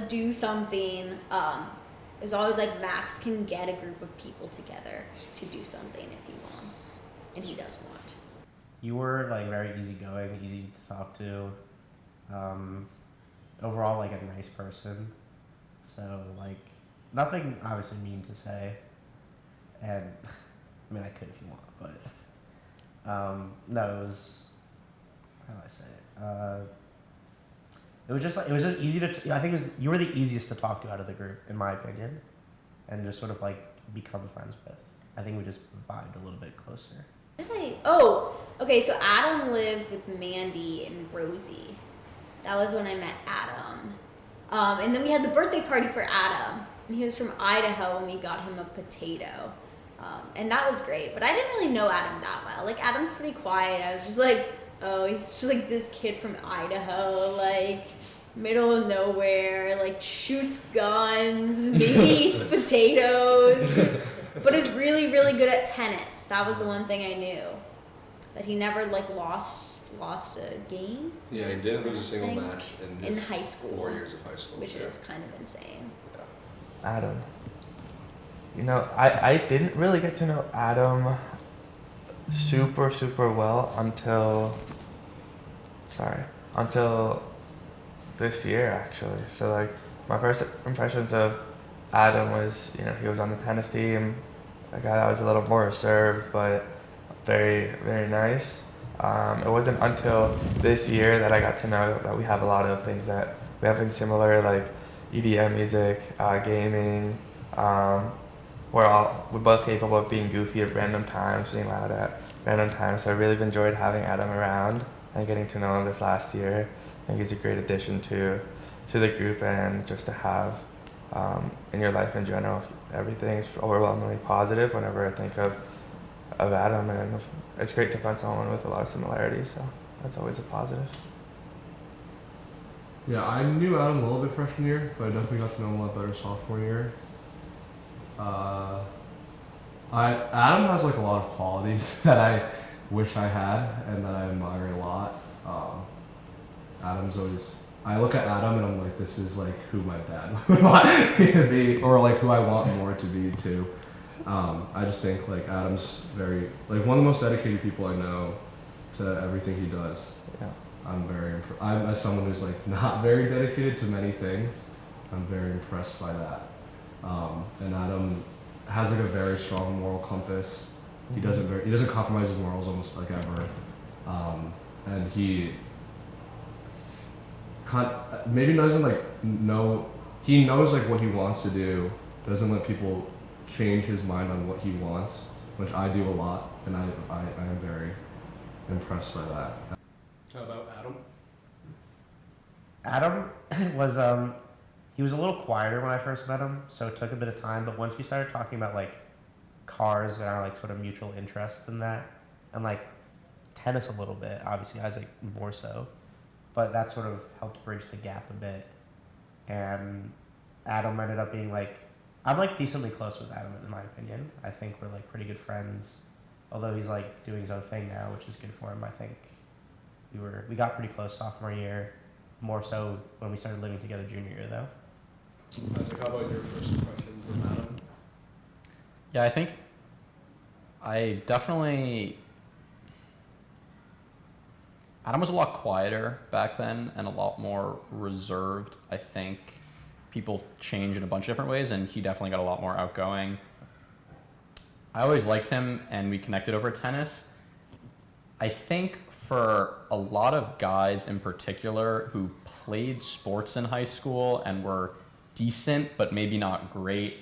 do something. It was always like Max can get a group of people together to do something if he wants, and he does want. You were like very easygoing, easy to talk to. Overall, like a nice person. So like nothing obviously mean to say, and I mean I could if you want, but no, it was, how do I say it? It was just easy to. I think you were the easiest to talk to out of the group, in my opinion, and just sort of like become friends with. I think we just vibed a little bit closer. Oh, okay, so Adam lived with Mandy and Rosie. That was when I met Adam. And then we had the birthday party for Adam. And he was from Idaho, and we got him a potato. And that was great. But I didn't really know Adam that well. Like, Adam's pretty quiet. I was just like, oh, he's just like this kid from Idaho, like middle of nowhere, like shoots guns, maybe eats potatoes. But is really, really good at tennis. That was the one thing I knew. That he never like lost a game. Yeah, he didn't lose a single match in high school. 4 years of high school. Which is kind of insane. Yeah. Adam. You know, I didn't really get to know Adam super, super well until this year, actually. So, like, my first impressions of Adam was, you know, he was on the tennis team, a guy that was a little more reserved, but very, very nice. It wasn't until this year that I got to know that we have a lot of things that we have in similar, like EDM music, gaming. We're both capable of being goofy at random times, being loud at random times. So I really enjoyed having Adam around and getting to know him this last year. I think he's a great addition to the group, and just to have in your life in general. Everything's overwhelmingly positive whenever I think of Adam, and it's great to find someone with a lot of similarities, so that's always a positive. Yeah, I knew Adam a little bit freshman year, but I definitely got to know him a lot better sophomore year. Adam has like a lot of qualities that I wish I had and that I admire a lot. Adam's always, I look at Adam and I'm like, this is like who my dad would want me to be, or like who I want more to be too. I just think like Adam's very, like one of the most dedicated people I know to everything he does. Yeah. I'm as someone who's like not very dedicated to many things, I'm very impressed by that. And Adam has like a very strong moral compass. He doesn't compromise his morals almost like ever. And he maybe doesn't like know, he knows like what he wants to do, doesn't let people change his mind on what he wants, which I do a lot, and I am very impressed by that. How about Adam? Adam was he was a little quieter when I first met him, so it took a bit of time, but once we started talking about like cars and our like sort of mutual interest in that, and like tennis a little bit, obviously I was like more so, but that sort of helped bridge the gap a bit. And Adam ended up being like, I'm like decently close with Adam in my opinion. I think we're like pretty good friends, although he's like doing his own thing now, which is good for him. I think we got pretty close sophomore year, more so when we started living together junior year though. Isaac, how about your first impressions of Adam? Yeah, I think I definitely, Adam was a lot quieter back then and a lot more reserved. I think people change in a bunch of different ways, and he definitely got a lot more outgoing. I always liked him, and we connected over tennis. I think for a lot of guys in particular who played sports in high school and were decent but maybe not great,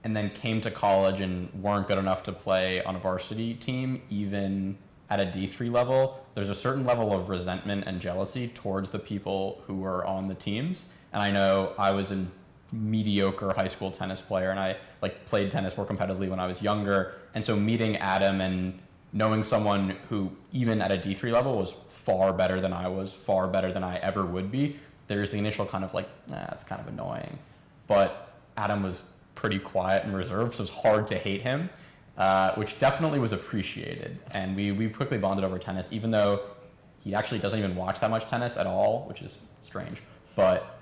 and then came to college and weren't good enough to play on a varsity team, even at a D3 level, there's a certain level of resentment and jealousy towards the people who were on the teams. And I know I was a mediocre high school tennis player, and I played tennis more competitively when I was younger. And so meeting Adam and knowing someone who even at a D3 level was far better than I was, far better than I ever would be, there's the initial kind of it's kind of annoying. But Adam was pretty quiet and reserved, so it was hard to hate him, which definitely was appreciated. And we quickly bonded over tennis, even though he actually doesn't even watch that much tennis at all, which is strange. But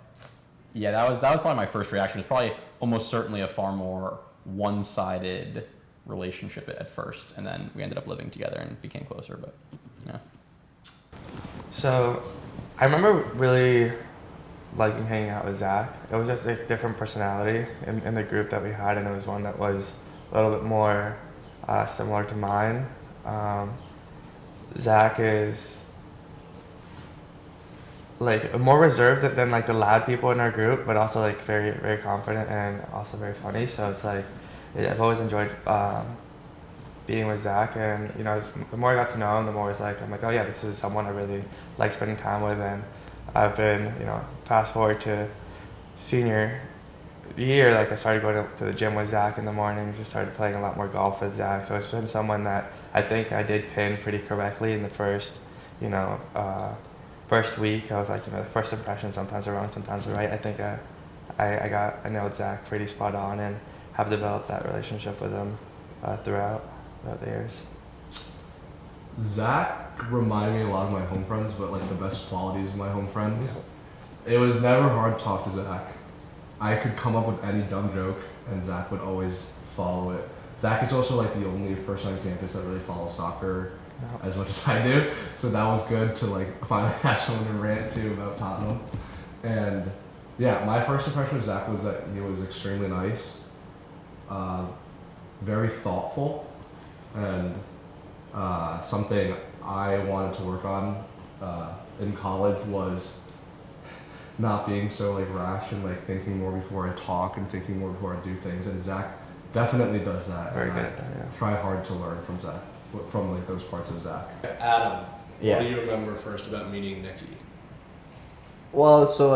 yeah, that was probably my first reaction. It was probably almost certainly a far more one-sided relationship at first, and then we ended up living together and became closer. But yeah. So I remember really liking hanging out with Zach. It was just a different personality in the group that we had, and it was one that was a little bit more similar to mine. Zach is more reserved than the loud people in our group, but also very, very confident and also very funny. So it's I've always enjoyed being with Zach, and the more I got to know him, the more I'm like, oh yeah, this is someone I really like spending time with. And I've been, fast forward to senior year, I started going to the gym with Zach in the mornings. I started playing a lot more golf with Zach. So it's been someone that I think I did pin pretty correctly in the first, first week. I was the first impression sometimes are wrong, sometimes are right. I think I nailed Zach pretty spot on, and have developed that relationship with him throughout the years. Zach reminded me a lot of my home friends, but the best qualities of my home friends. It was never hard to talk to Zach. I could come up with any dumb joke, and Zach would always follow it. Zach is also the only person on campus that really follows soccer as much as I do, so that was good to finally have someone to rant to about Tottenham. And yeah, my first impression of Zach was that he was extremely nice, very thoughtful, and something I wanted to work on in college was not being so rash and thinking more before I talk and thinking more before I do things. And Zach definitely does that. Very good at that, yeah. Try hard to learn from Zach, from those parts of Zach. Adam, What do you remember first about meeting Nikki? Well, so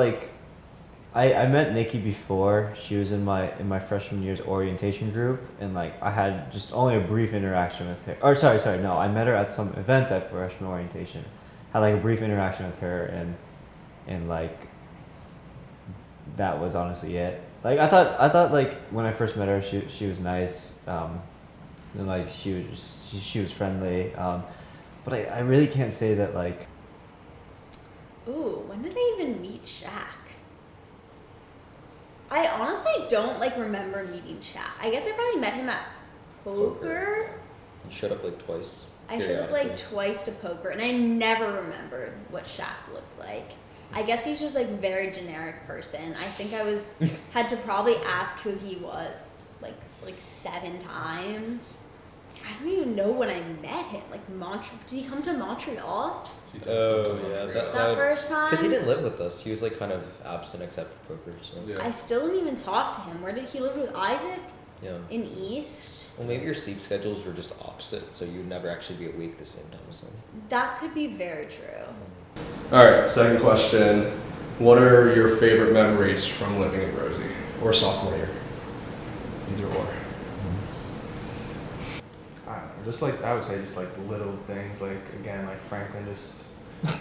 I met Nikki before. She was in my freshman year's orientation group, and I had just only a brief interaction with her. Or sorry, no, I met her at some event at freshman orientation. Had a brief interaction with her, and that was honestly it. I thought when I first met her, she was nice, and she was friendly, but I really can't say that Ooh, when did I even meet Shaq? I honestly don't remember meeting Shaq. I guess I probably met him at poker. You showed up twice. I showed up twice to poker, and I never remembered what Shaq looked like. I guess he's just very generic person. I think I had to probably ask who he was 7 times. I don't even know when I met him. Did he come to Montreal? Oh yeah, that first time. Because he didn't live with us. He was kind of absent except for poker. So yeah. I still didn't even talk to him. Where did he live with Isaac? Yeah. In East. Well, maybe your sleep schedules were just opposite, so you'd never actually be awake the same time as him. That could be very true. All right, second question. What are your favorite memories from living in Rosie or sophomore year? Either or. I don't know, just I would say just little things, again, Franklin just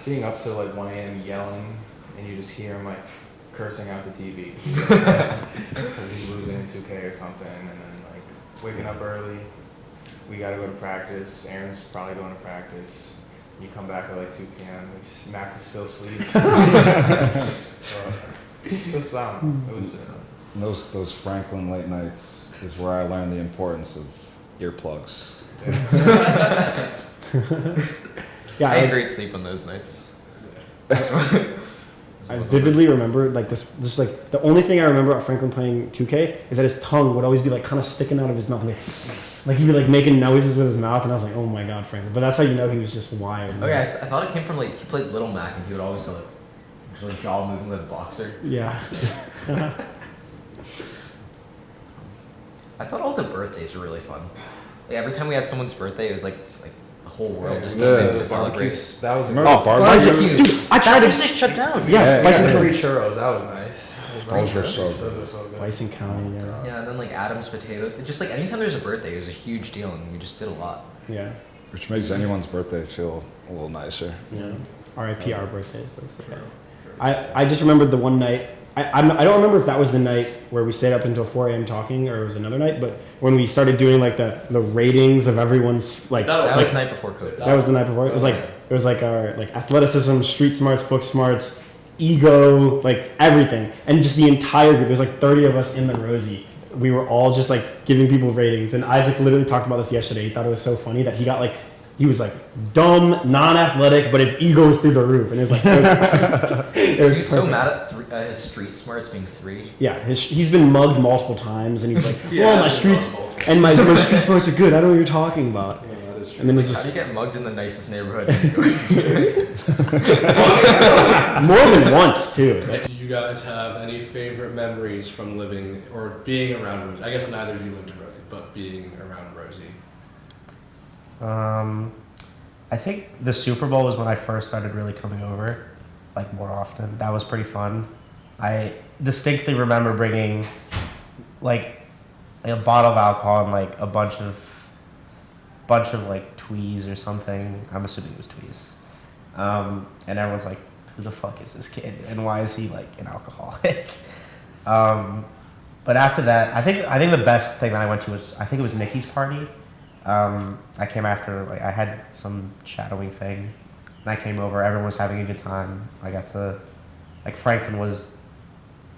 being up till 1 a.m. yelling, and you just hear him cursing out the TV because he's losing 2K or something, and then waking up early. We gotta go to practice. Aaron's probably going to practice. You come back at 2 p.m. Max is still asleep. It was just those Franklin late nights is where I learned the importance of earplugs. Yeah, I had great sleep on those nights. I vividly remember like this. Just like the only thing I remember about Franklin playing 2K is that his tongue would always be like kind of sticking out of his mouth, like he'd be like making noises with his mouth, and I was like, oh my god, Franklin. But that's how you know he was just wired. Oh yeah, I thought it came from like he played Little Mac, and he would always go like sort of jaw moving like a boxer. Yeah. I thought all the birthdays were really fun. Like every time we had someone's birthday, it was like the whole world just came in to celebrate. That was barbecue. Dude, I tried to shut down. Yeah, Bison free churros. That was nice. Those were so good. Those were so good. Bison County. Yeah. Yeah, and then like Adam's potato. Just like anytime there's a birthday, it was a huge deal, and we just did a lot. Yeah. Which makes anyone's birthday feel a little nicer. Yeah. R.I.P. our birthdays, but it's okay. I just remembered the one night. I don't remember if that was the night where we stayed up until 4 a.m. talking, or it was another night. But when we started doing like the ratings of everyone's like that was the night before COVID. That was the night before. It was like our like athleticism, street smarts, book smarts, ego, like everything, and just the entire group. There's like 30 of us in the Rosie. We were all just like giving people ratings, and Isaac literally talked about this yesterday. He thought it was so funny that he was like dumb, non-athletic, but his ego was through the roof, and it was like He was so mad at his street smarts being 3. Yeah, he's been mugged multiple times, and he's like, "Oh, my streets and my street smarts are good. I don't know what you're talking about." Yeah, that is true. And then we How just do you get mugged in the nicest neighborhood? more than once too. Do you guys have any favorite memories from living or being around Rosie? I guess neither of you lived in Rosie, but being around Rosie. I think the Super Bowl was when I first started really coming over, like more often. That was pretty fun. I distinctly remember bringing like a bottle of alcohol and like a bunch of like Tweez or something. I'm assuming it was Tweez. And everyone's like, who the fuck is this kid? And why is he like an alcoholic? But after that, I think the best thing that I went to was, I think it was Nikki's party. I came after, like, I had some shadowing thing, and I came over, everyone was having a good time. I got to, like, Franklin was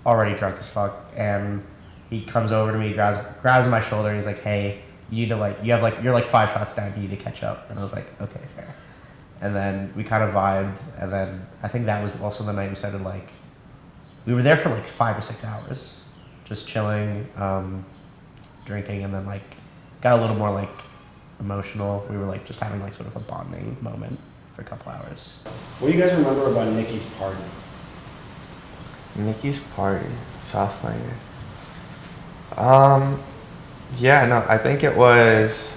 already drunk as fuck, and he comes over to me, grabs my shoulder, and he's like, hey, you need to, like, you're like 5 shots down, you need to catch up. And I was like, okay, fair. And then we kind of vibed, and then I think that was also the night we started, like, we were there for like 5 or 6 hours, just chilling, drinking, and then, like, got a little more, like, emotional. We were like just having like sort of a bonding moment for a couple hours. What do you guys remember about Nikki's party? Nikki's party, sophomore year. Yeah, no, I think it was.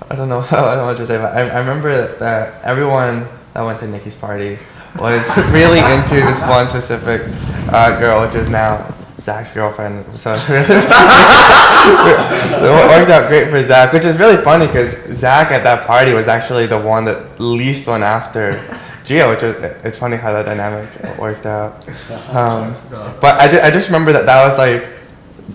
I don't know what to say, but I remember that everyone that went to Nikki's party was really into this one specific girl, which is now Zak's girlfriend. So it worked out great for Zak, which is really funny because Zak at that party was actually the one that least went after Gio, which is, it's funny how that dynamic worked out. But I just remember that was like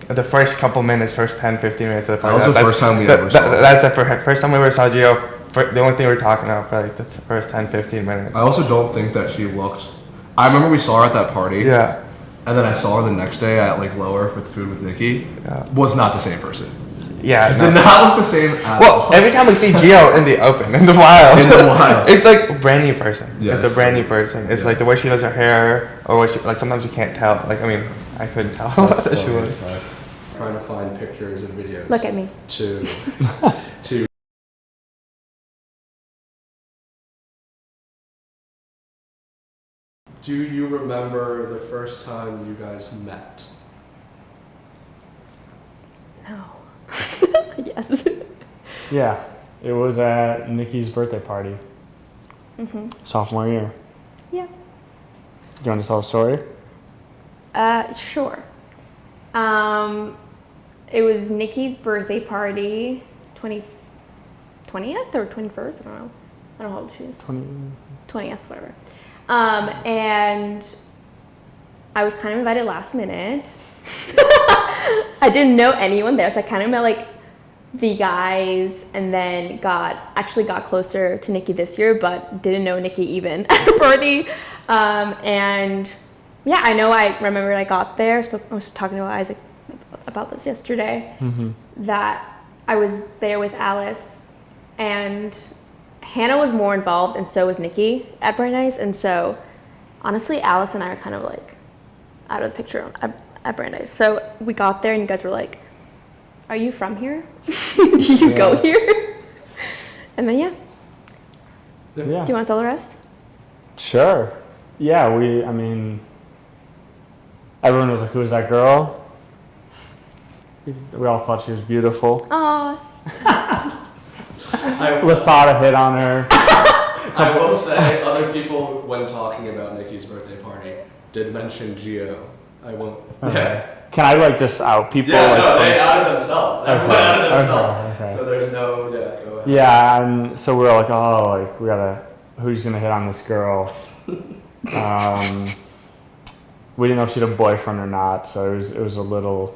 the first couple minutes, first 10, 15 minutes of the party. That was the first time we ever saw her. That's the first time we ever saw Gio. The only thing we were talking about for like the first 10, 15 minutes. I also don't think that she looked. I remember we saw her at that party. Yeah. And then I saw her the next day at like Lower with food with Nikki. Yeah. Was not the same person. Yeah. She did not look the same at all. Every time we see Gio in the open, in the wild, it's like a brand new person. Yeah, it's a brand new person. It's like the way she does her hair, or what she, like sometimes you can't tell. Like, I mean, I couldn't tell what she was. Trying to find pictures and videos. Look at me. To Do you remember the first time you guys met? No. Yes. Yeah, it was at Nikki's birthday party. Sophomore year. Yeah. You want to tell a story? Sure. It was Nikki's birthday party, 20th or 21st? I don't know. I don't know how old she is. 20th, whatever. And I was kind of invited last minute. I didn't know anyone there, so I kind of met like the guys, and then got closer to Nikki this year, but didn't know Nikki even at a party. And yeah, I remember I got there. I was talking to Isaac about this yesterday. That I was there with Alice, and Hannah was more involved, and so was Nikki at Brandeis, and so honestly, Alice and I are kind of like out of the picture at Brandeis. So we got there and you guys were like, "Are you from here? Do you go here?" And then Do you want to tell the rest? Sure. Yeah, I mean, everyone was like, "Who is that girl?" We all thought she was beautiful. Oh. Lasada hit on her. I will say, other people, when talking about Nikki's birthday party, did mention Gio. I won't. Okay. Yeah. Can I like just out people? Yeah, like, no, they outed themselves. Everyone outed themselves. Okay. So there's no. Yeah, go ahead. Yeah, and so we were like, oh, like we gotta. Who's gonna hit on this girl? We didn't know if she had a boyfriend or not, so it was a little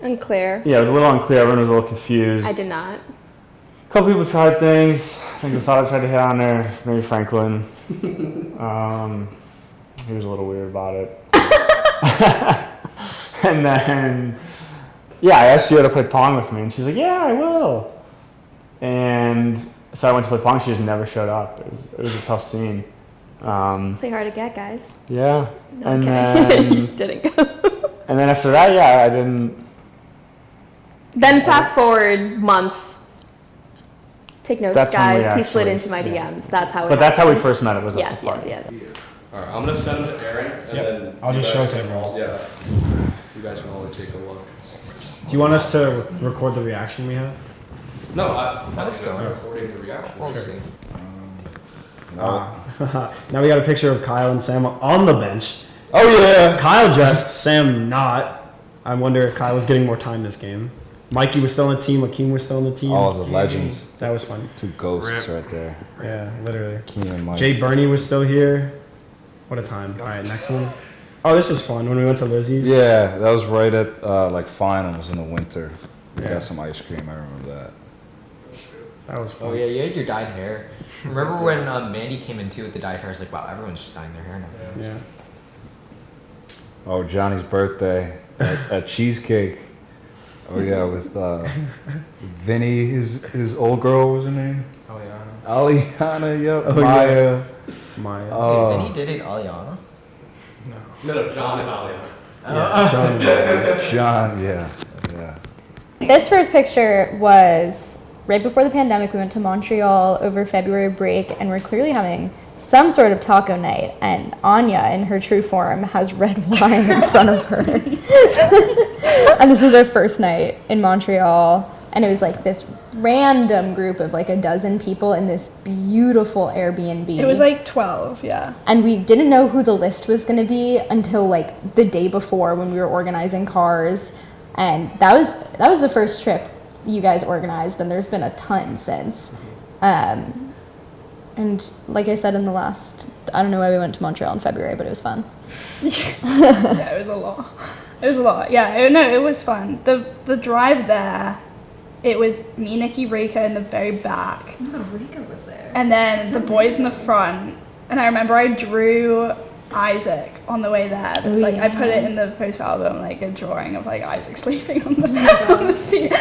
unclear. Yeah, it was a little unclear. Everyone was a little confused. I did not. A couple people tried things. I think Lasada tried to hit on her. Maybe Franklin. He was a little weird about it. And then, yeah, I asked Gio to play Pong with me, and she's like, "Yeah, I will." And so I went to play Pong. She just never showed up. It was a tough scene. Play hard to get, guys. Yeah. No, And I'm kidding. then, You just didn't go. And then after that, yeah, I didn't. Then fast forward months. Take notes, That's when we guys. He slid actually- into my DMs. That's how. But that's how we first met. It was yes, at the yes, party. yes. All right, I'm gonna send them to Aaron, and then I'll you just guys show it to can everyone. all- Yeah. You guys can all take a look. Do you want us to record the reaction we have? No, I'm it's going. recording the reaction. We'll see. Now we got a picture of Kyle and Sam on the bench. Oh yeah. Kyle dressed, Sam not. I wonder if Kyle was getting more time this game. Mikey was still on the team. Akeem was still on the team. All of the legends. That was fun. Two ghosts right there. Yeah, literally. Akeem and Mike. Jay Burney was still here. What a time. All right, next one. Oh, this was fun when we went to Lizzie's. Yeah, that was right at like finals in the winter. We Yeah. got some ice cream. I remember that. That was fun. Oh yeah, you had your dyed hair. Remember when Mandy came in too with the dyed hair? I was like, wow, everyone's just dyeing their hair now. Yeah. Oh, Johnny's birthday at Cheesecake. Oh yeah, with Vinny, his old girl, what was her name? Aliana, yep. Oh, Maya. Maya. Oh. Wait, Vinny dated Aliana? No, John and Alia. Yeah, John, yeah. This first picture was right before the pandemic. We went to Montreal over February break, and we're clearly having some sort of taco night. And Anya, in her true form, has red wine in front of her. And this was our first night in Montreal. And it was like this random group of like a dozen people in this beautiful Airbnb. It was like 12, yeah. And we didn't know who the list was going to be until like the day before when we were organizing cars. And that was the first trip you guys organized, and there's been a ton since. And like I said in the last, I don't know why we went to Montreal in February, but it was fun. Yeah, it was a lot. It was a lot. Yeah, no, it was fun. The drive there, it was me, Nikki, Rika in the very back. No, Rika was there. And then the boys in the front. And I remember I drew Isaac on the way there. It was like I put it in the photo album, like a drawing of like Isaac sleeping on the seat.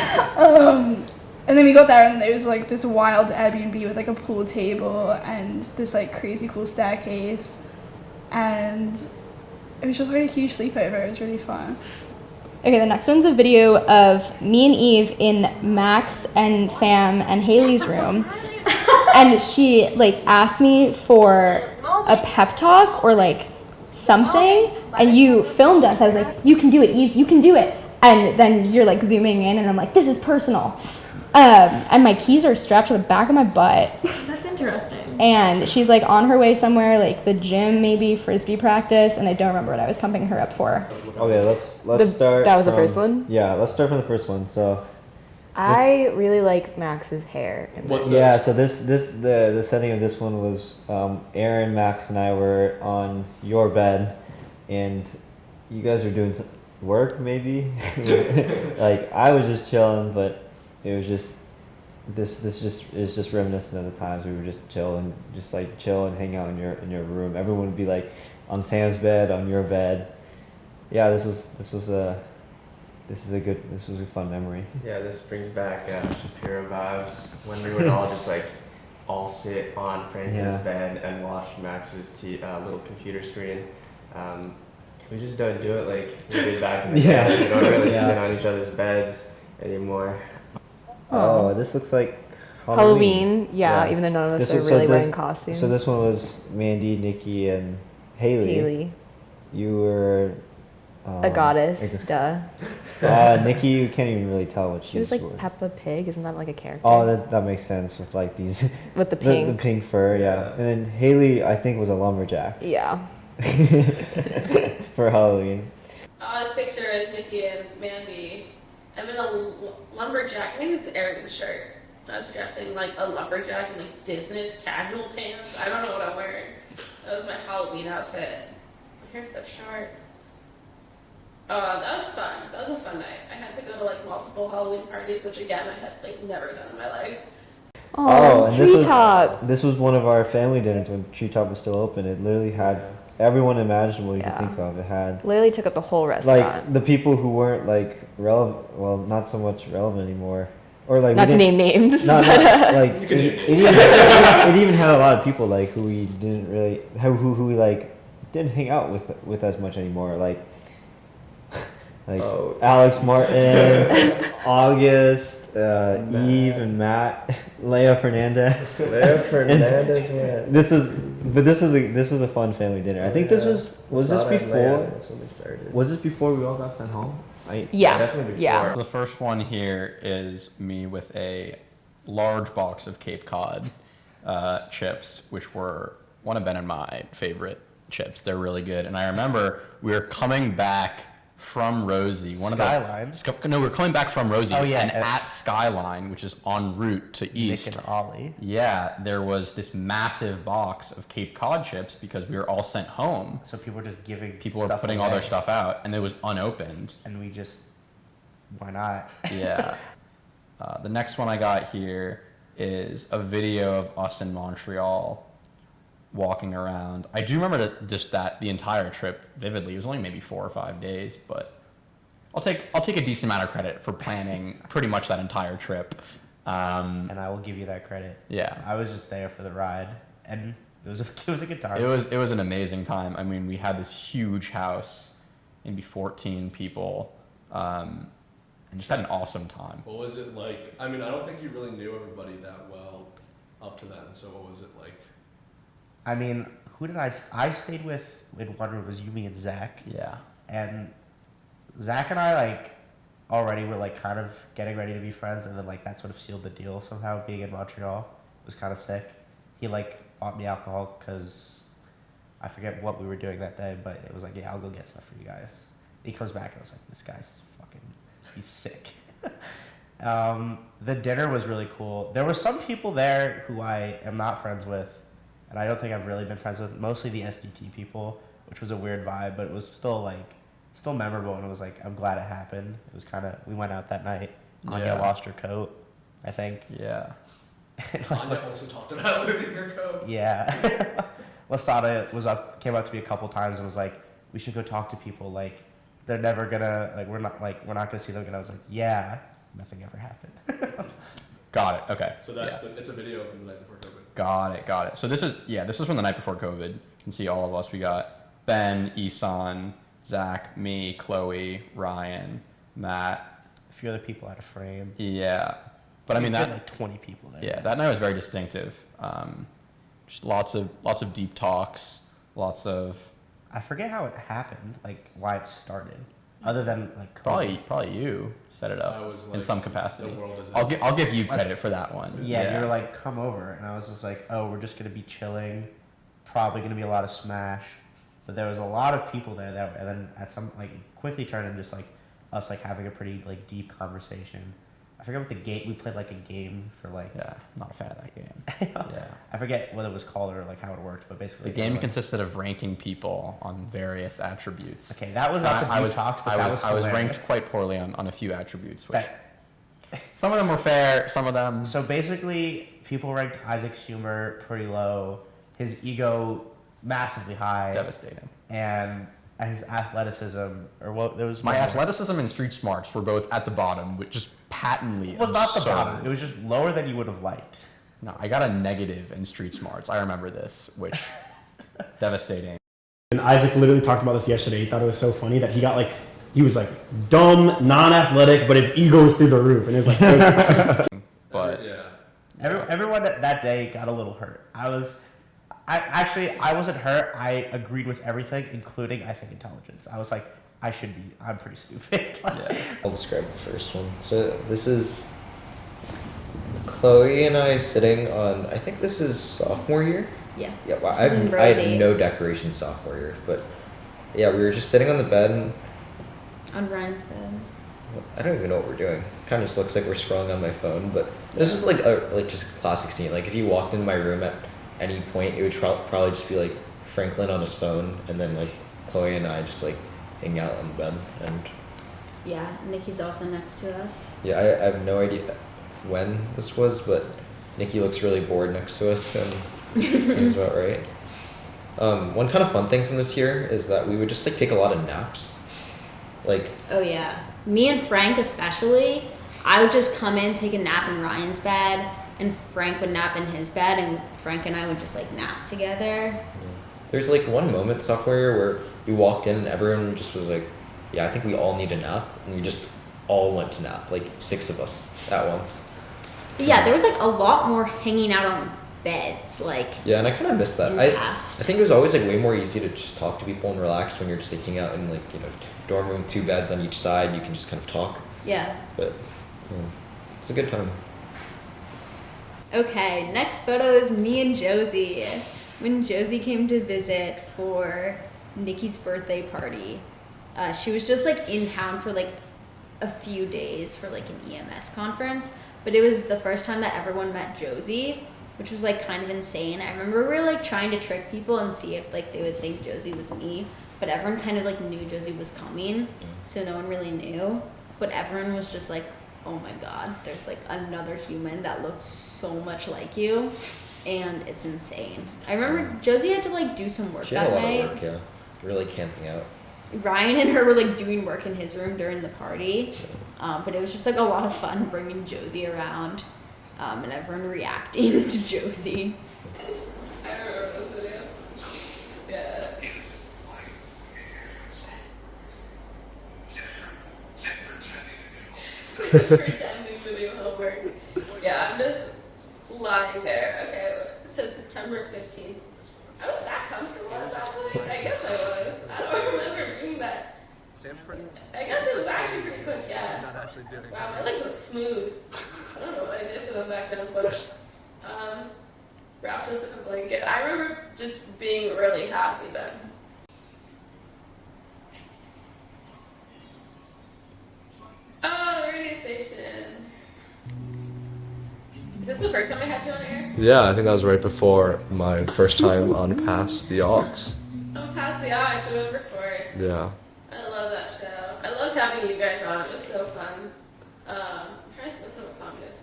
And then we got there, and there was like this wild Airbnb with like a pool table and this like crazy cool staircase, and it was just like a huge sleepover. It was really fun. Okay, the next one's a video of me and Eve in Max and Sam and Haley's room. And she like asked me for a pep talk or like something, and you filmed us. I was like, "You can do it, Eve, you can do it." And then you're like zooming in, and I'm like, "This is personal." And my keys are strapped to the back of my butt. That's interesting. And she's like on her way somewhere, like the gym, maybe frisbee practice, and I don't remember what I was pumping her up for. Okay, let's start. That was the from- first one? Yeah, let's start from the first one. So. I really like Max's hair. Yeah, so the setting of this one was Aaron, Max, and I were on your bed, and you guys were doing some work maybe. Like I was just chilling, but it was just this just is just reminiscent of the times we were just chill and hang out in your room. Everyone would be like on Sam's bed, on your bed. Yeah, this was a fun memory. Yeah, this brings back Shapiro vibes when we would all just like all sit on Franklin's bed and watch Max's little computer screen. We just don't do it like we did back in the day. We don't really sit on each other's beds anymore. Oh, this looks like Halloween. Yeah, even though none of us are really wearing costumes. So this one was Mandy, Nikki, and Haley. You were a goddess, duh. Nikki, you can't even really tell what she was like Peppa Pig. Isn't that like a character? Oh, that makes sense with like these with the pink, the pink fur, yeah. And then Haley, I think, was a lumberjack. Yeah. For Halloween. This picture is Nikki and Mandy. I'm in a lumberjack. I think it's Aaron's shirt. I was dressing like a lumberjack in like business casual pants. I don't know what I'm wearing. That was my Halloween outfit. My hair's so short. That was fun. That was a fun night. I had to go to like multiple Halloween parties, which again I had like never done in my life. Oh, and this was one of our family dinners when Treetop was still open. It literally had everyone imaginable you could think of. It had literally took up the whole restaurant. Like the people who weren't like relevant, well, not so much relevant anymore, or like not to name names. Not like it even had a lot of people like who we didn't really who we like didn't hang out with as much anymore. Like Alex Martin, August, Eve and Matt, Leia Fernandez. Man. This was a fun family dinner. I think this was this before? That's when we started. Was this before we all got sent home? Definitely before. Yeah. The first one here is me with a large box of Cape Cod chips, which were one of Ben and my favorite chips. They're really good. And I remember we were coming back from Rosie. No, we're coming back from Rosie. And at Skyline, which is en route to East. Nick and Ollie. Yeah, there was this massive box of Cape Cod chips because we were all sent home. So people were just giving. People were putting all their stuff out, and it was unopened. And we just, why not? Yeah. The next one I got here is a video of us in Montreal walking around. I do remember the entire trip vividly. It was only maybe 4 or 5 days, but I'll take a decent amount of credit for planning pretty much that entire trip. And I will give you that credit. Yeah, I was just there for the ride, and it was a good time. It was an amazing time. I mean, we had this huge house, maybe 14 people, and just had an awesome time. What was it like? I mean, I don't think you really knew everybody that well up to then. So what was it like? I mean, who did I stayed with in one room was you, me, and Zach. Yeah. And Zach and I like already were like kind of getting ready to be friends, and then like that sort of sealed the deal somehow. Being in Montreal, it was kind of sick. He like bought me alcohol because I forget what we were doing that day, but it was like, yeah, I'll go get stuff for you guys. He comes back and I was like, this guy's fucking, he's sick. The dinner was really cool. There were some people there who I am not friends with, and I don't think I've really been friends with. Mostly the SDT people, which was a weird vibe, but it was still memorable, and it was like, I'm glad it happened. It was kind of, we went out that night. Anya lost her coat, I think. Yeah. Anya also talked about losing her coat. Yeah. Lasada came up to me a couple times and was like, we should go talk to people. Like, they're never gonna, we're not gonna see them again. I was like, yeah, nothing ever happened. Got it. Okay. So it's a video from the night before COVID. Got it. So this is from the night before COVID. You can see all of us. We got Ben, Ihsan, Zach, me, Chloe, Ryan, Matt. A few other people out of frame. Yeah. But I mean that like 20 people there. Yeah, that night was very distinctive. Just lots of deep talks, lots of. I forget how it happened, like why it started. Other than like probably you set it up in some capacity. I'll give you credit for that one. Yeah, you were like, come over, and I was just like, oh, we're just gonna be chilling, probably gonna be a lot of Smash, but there was a lot of people there and then at some quickly turned into just like us having a pretty deep conversation. I forget what the game we played a game for Yeah, I'm not a fan of that game. Yeah. I forget what it was called or how it worked, but basically the game consisted of ranking people on various attributes. Okay, that was not the deep talks, but I was ranked quite poorly on a few attributes, which some of them were fair, some of them. So basically, people ranked Isaac's humor pretty low, his ego massively high, devastating, and his athleticism, or what there was. My athleticism and street smarts were both at the bottom, which just patently. It was not the bottom. It was just lower than you would have liked. No, I got a negative in street smarts. I remember this, which devastating. And Isaac literally talked about this yesterday. He thought it was so funny that he was like dumb, non-athletic, but his ego was through the roof, and it was like. But yeah. Everyone that day got a little hurt. I wasn't hurt. I agreed with everything, including I think intelligence. I was like, I'm pretty stupid. Yeah. I'll describe the first one. So this is Chloe and I sitting on, I think this is sophomore year. Yeah. Yeah. Wow. This is in I had Rosie. no decoration sophomore year, but yeah, we were just sitting on the bed and On Ryan's bed. I don't even know what we're doing. Kind of just looks like we're scrolling on my phone, but this is like just a classic scene. Like if you walked into my room at any point, it would probably just be like Franklin on his phone, and then like Chloe and I just like hanging out on the bed. And Yeah, Nikki's also next to us. yeah, I have no idea when this was, but Nikki looks really bored next to us, and seems about right. One kind of fun thing from this year is that we would just like take a lot of naps. Like Oh yeah. Me and Frank especially, I would just come in, take a nap in Ryan's bed, and Frank would nap in his bed, and Frank and I would just like nap together. there's like one moment sophomore year where we walked in and everyone just was like, yeah, I think we all need a nap, and we just all went to nap, like 6 of us at once. But yeah, there was like a lot more hanging out on beds, like. Yeah, and I kind of miss that. In I the past. think it was always like way more easy to just talk to people and relax when you're just like hanging out in like, you know, dorm room, 2 beds on each side. You can just kind of talk. Yeah. But it's a good time. Okay, next photo is me and Josie. When Josie came to visit for Nikki's birthday party, she was just like in town for like a few days for like an EMS conference, but it was the first time that everyone met Josie, which was like kind of insane. I remember we were like trying to trick people and see if like they would think Josie was me, but everyone kind of like knew Josie was coming, so no one really knew. But everyone was just like, oh my god, there's like another human that looks so much like you, and it's insane. I remember Josie had to like do some work She had that a lot night. of work, yeah. We were like camping out. Ryan and her were like doing work in his room during the party, but it was just like a lot of fun bringing Josie around, and everyone reacting to Josie. I remember this video. Yeah. Pretending to do homework. Yeah, I'm just lying there. Okay, so September 15th. I was that comfortable at that point. I guess I was. I don't remember doing that. I guess it was actually pretty quick, yeah. Wow, my legs look smooth. I don't know what I did to them back then, but wrapped up in a blanket. I remember just being really happy then. Oh, the radio station. Is this the first time I had you on air? Yeah, I think that was right before my first time on Past the Aux. Oh, Past the Eye, so November 4th. Yeah. I love that show. I loved having you guys on. It was so fun. I'm trying to listen to what song it is.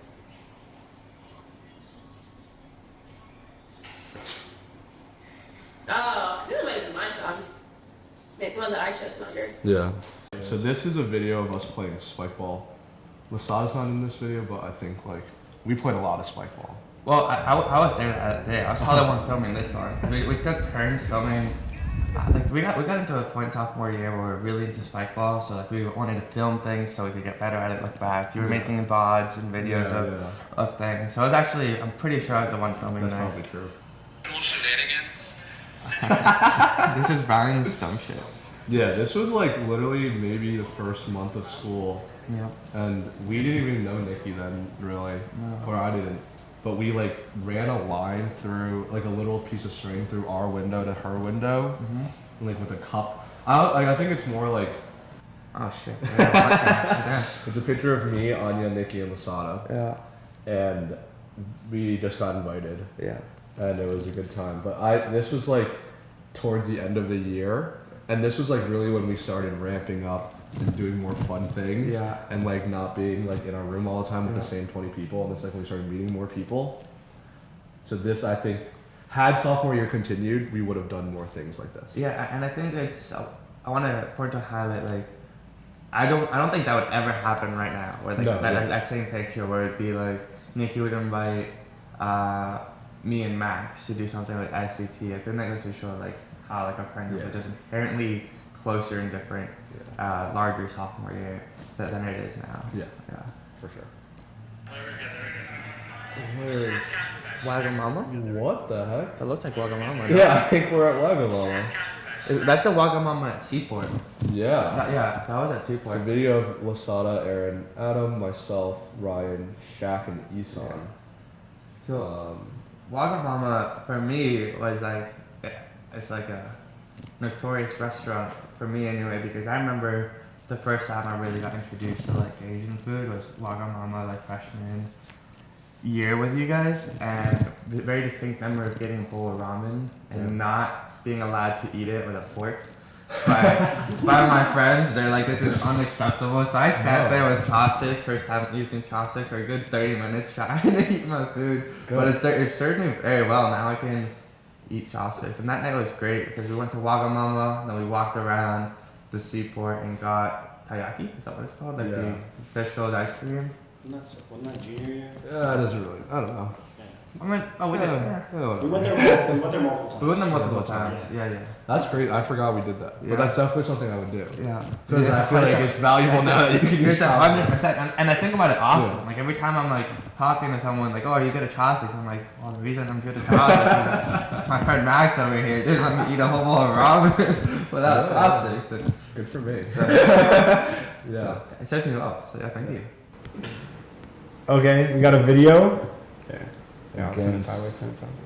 Oh, I think that might have been my song. The one that I chose, not yours. Yeah. So this is a video of us playing spike ball. Lasada's not in this video, but I think like we played a lot of spike ball. Well, I was there that day. I was probably the one filming this one. We took turns filming. Like we got into a point sophomore year where we were really into spike ball, so like we wanted to film things so we could get better at it. Look back, you were making VODs and videos of things. So I was actually, I'm pretty sure I was the one filming. That's those. probably true. This is Ryan's dumb shit. Yeah, this was like literally maybe the first month of school. Yeah. And we didn't even know Nikki then, really. No. Or I didn't. But we like ran a line through, like a little piece of string through our window to her window. Mm-hmm. Like with a cup. I think it's more like. Oh shit. Yeah, it's a picture of me, Anya, Nikki, and Lasada. Yeah. And we just got invited. Yeah. And it was a good time. But this was like towards the end of the year. And this was like really when we started ramping up and doing more fun things. Yeah. And like not being like in our room all the time with the same 20 people. And it's like when we started meeting more people. So this, I think, had sophomore year continued, we would have done more things like this. Yeah, and I think it's. I want to point to highlight like. I don't think that would ever happen right now. Where like No, that, yeah. that same picture where it'd be like Nikki would invite me and Max to do something with SCT. I think that goes to show like how like a friend group is just inherently closer and different, larger sophomore year than it is now. Yeah, for sure. Where's Wagamama? What the heck? It looks like Wagamama. Yeah, I think we're at Wagamama. That's a Wagamama at Seaport. Yeah. That was at Seaport. It's a video of Lasada, Aaron, Adam, myself, Ryan, Shaq, and Ihsan. So, Wagamama for me was like, it's like a notorious restaurant for me anyway, because I remember the first time I really got introduced to like Asian food was Wagamama, like freshman year with you guys, and the very distinct memory of getting a bowl of ramen and not being allowed to eat it with a fork by my friends. They're like, this is unacceptable. So I sat there with chopsticks, first time using chopsticks for a good 30 minutes trying to eat my food. Good. But it served me very well. Now I can eat chopsticks. And that night was great because we went to Wagamama, then we walked around the Seaport and got taiyaki. Is that what it's called? Like the fish rolled ice cream. Wasn't that junior year? Yeah, it doesn't really. I don't know. I mean, we did. We went there multiple times. We went there multiple times. Yeah. That's great. I forgot we did that. Yeah. But that's definitely something I would do. Yeah. Because I feel like it's valuable now that you can use chopsticks. 100%. And I think about it often. Yeah. Like every time I'm like talking to someone, like, oh, are you good at chopsticks? I'm like, well, the reason I'm good at chopsticks is my friend Max over here didn't let me eat a whole bowl of ramen without chopsticks. And good for me. So, So, it served me well. So yeah, thank you. Okay, we got a video. Okay. Yeah, I'll turn it sideways, turn it sideways.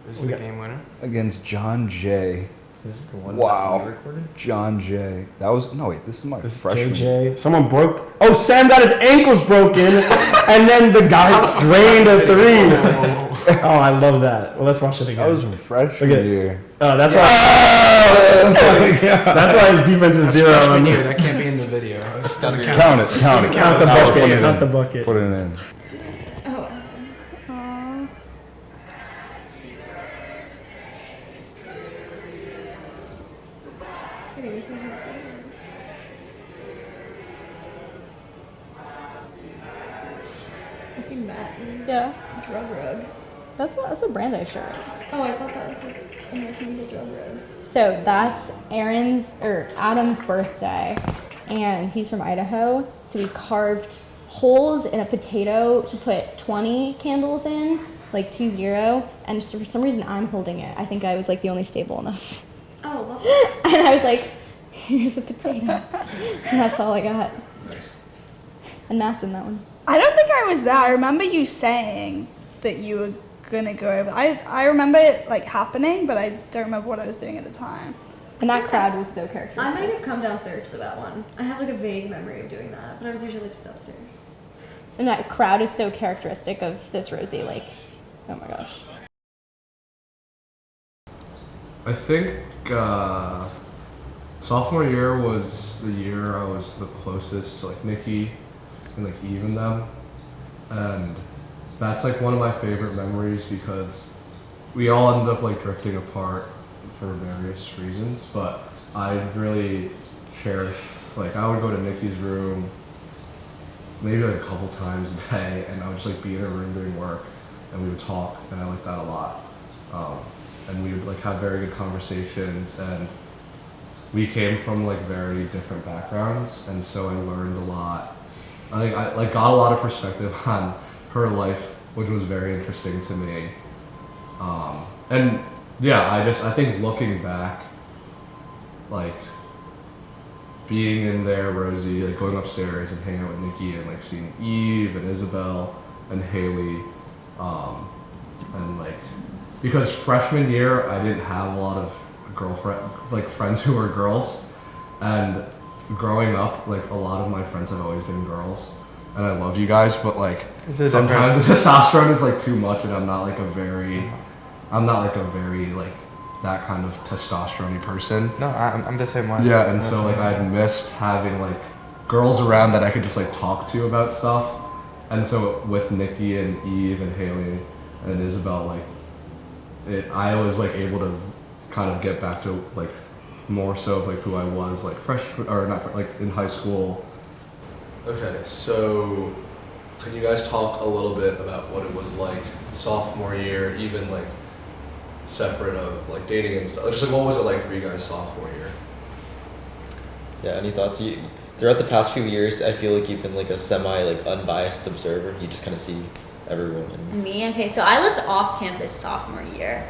This is the game winner? Against John Jay. This is the one wow. that you recorded? John Jay. That was, no wait, this is my freshman. JJ. Someone broke. Oh, Sam got his ankles broken, and then the guy drained a three. Oh, I love that. Well, let's watch it again. That was freshman year. Oh, that's why. That's why his defense is zero. Freshman year, that can't be in the video. This doesn't count. Count it. Count the bucket. Count the bucket. Put it in. I see Matt. Yeah. Drug rug. That's a Brandeis shirt. Oh, I thought that was his American Eagle drug rug. So that's Adam's birthday, and he's from Idaho. So we carved holes in a potato to put 20 candles in, like 20, and for some reason I'm holding it. I think I was like the only stable enough. Oh, lovely. And I was like, here's a potato. And that's all I got. Nice. And Matt's in that one. I don't think I was there. I remember you saying that you were gonna go over. I remember it like happening, but I don't remember what I was doing at the time. And that crowd was so characteristic. I might have come downstairs for that one. I have like a vague memory of doing that, but I was usually just upstairs. And that crowd is so characteristic of this Rosie, like, oh my gosh. I think sophomore year was the year I was the closest to like Nikki and like Eve and them, and that's like one of my favorite memories because we all ended up like drifting apart for various reasons, but I really cherish, like I would go to Nikki's room maybe like a couple times a day, and I would just like be in her room doing work, and we would talk, and I liked that a lot. And we would like have very good conversations, and we came from like very different backgrounds, and so I learned a lot. I think I like got a lot of perspective on her life, which was very interesting to me. And yeah, I think looking back, like being in there, Rosie, like going upstairs and hanging out with Nikki and like seeing Eve and Isabel and Haley, and like, because freshman year I didn't have a lot of friends who were girls, and growing up, like a lot of my friends have always been girls, and I love you guys, but like sometimes the testosterone is like too much, and I'm not like a very like that kind of testosterone-y person. No, I'm the same way. Yeah, and so like I missed having like girls around that I could just like talk to about stuff, and so with Nikki and Eve and Haley and Isabel, like I was like able to kind of get back to like more so of like who I was like freshman or not like in high school. Okay, so can you guys talk a little bit about what it was like sophomore year, even like separate of like dating and stuff? Just like what was it like for you guys sophomore year? Yeah, any thoughts? Throughout the past few years, I feel like you've been like a semi like unbiased observer. You just kind of see everyone. Me? Okay, so I lived off campus sophomore year,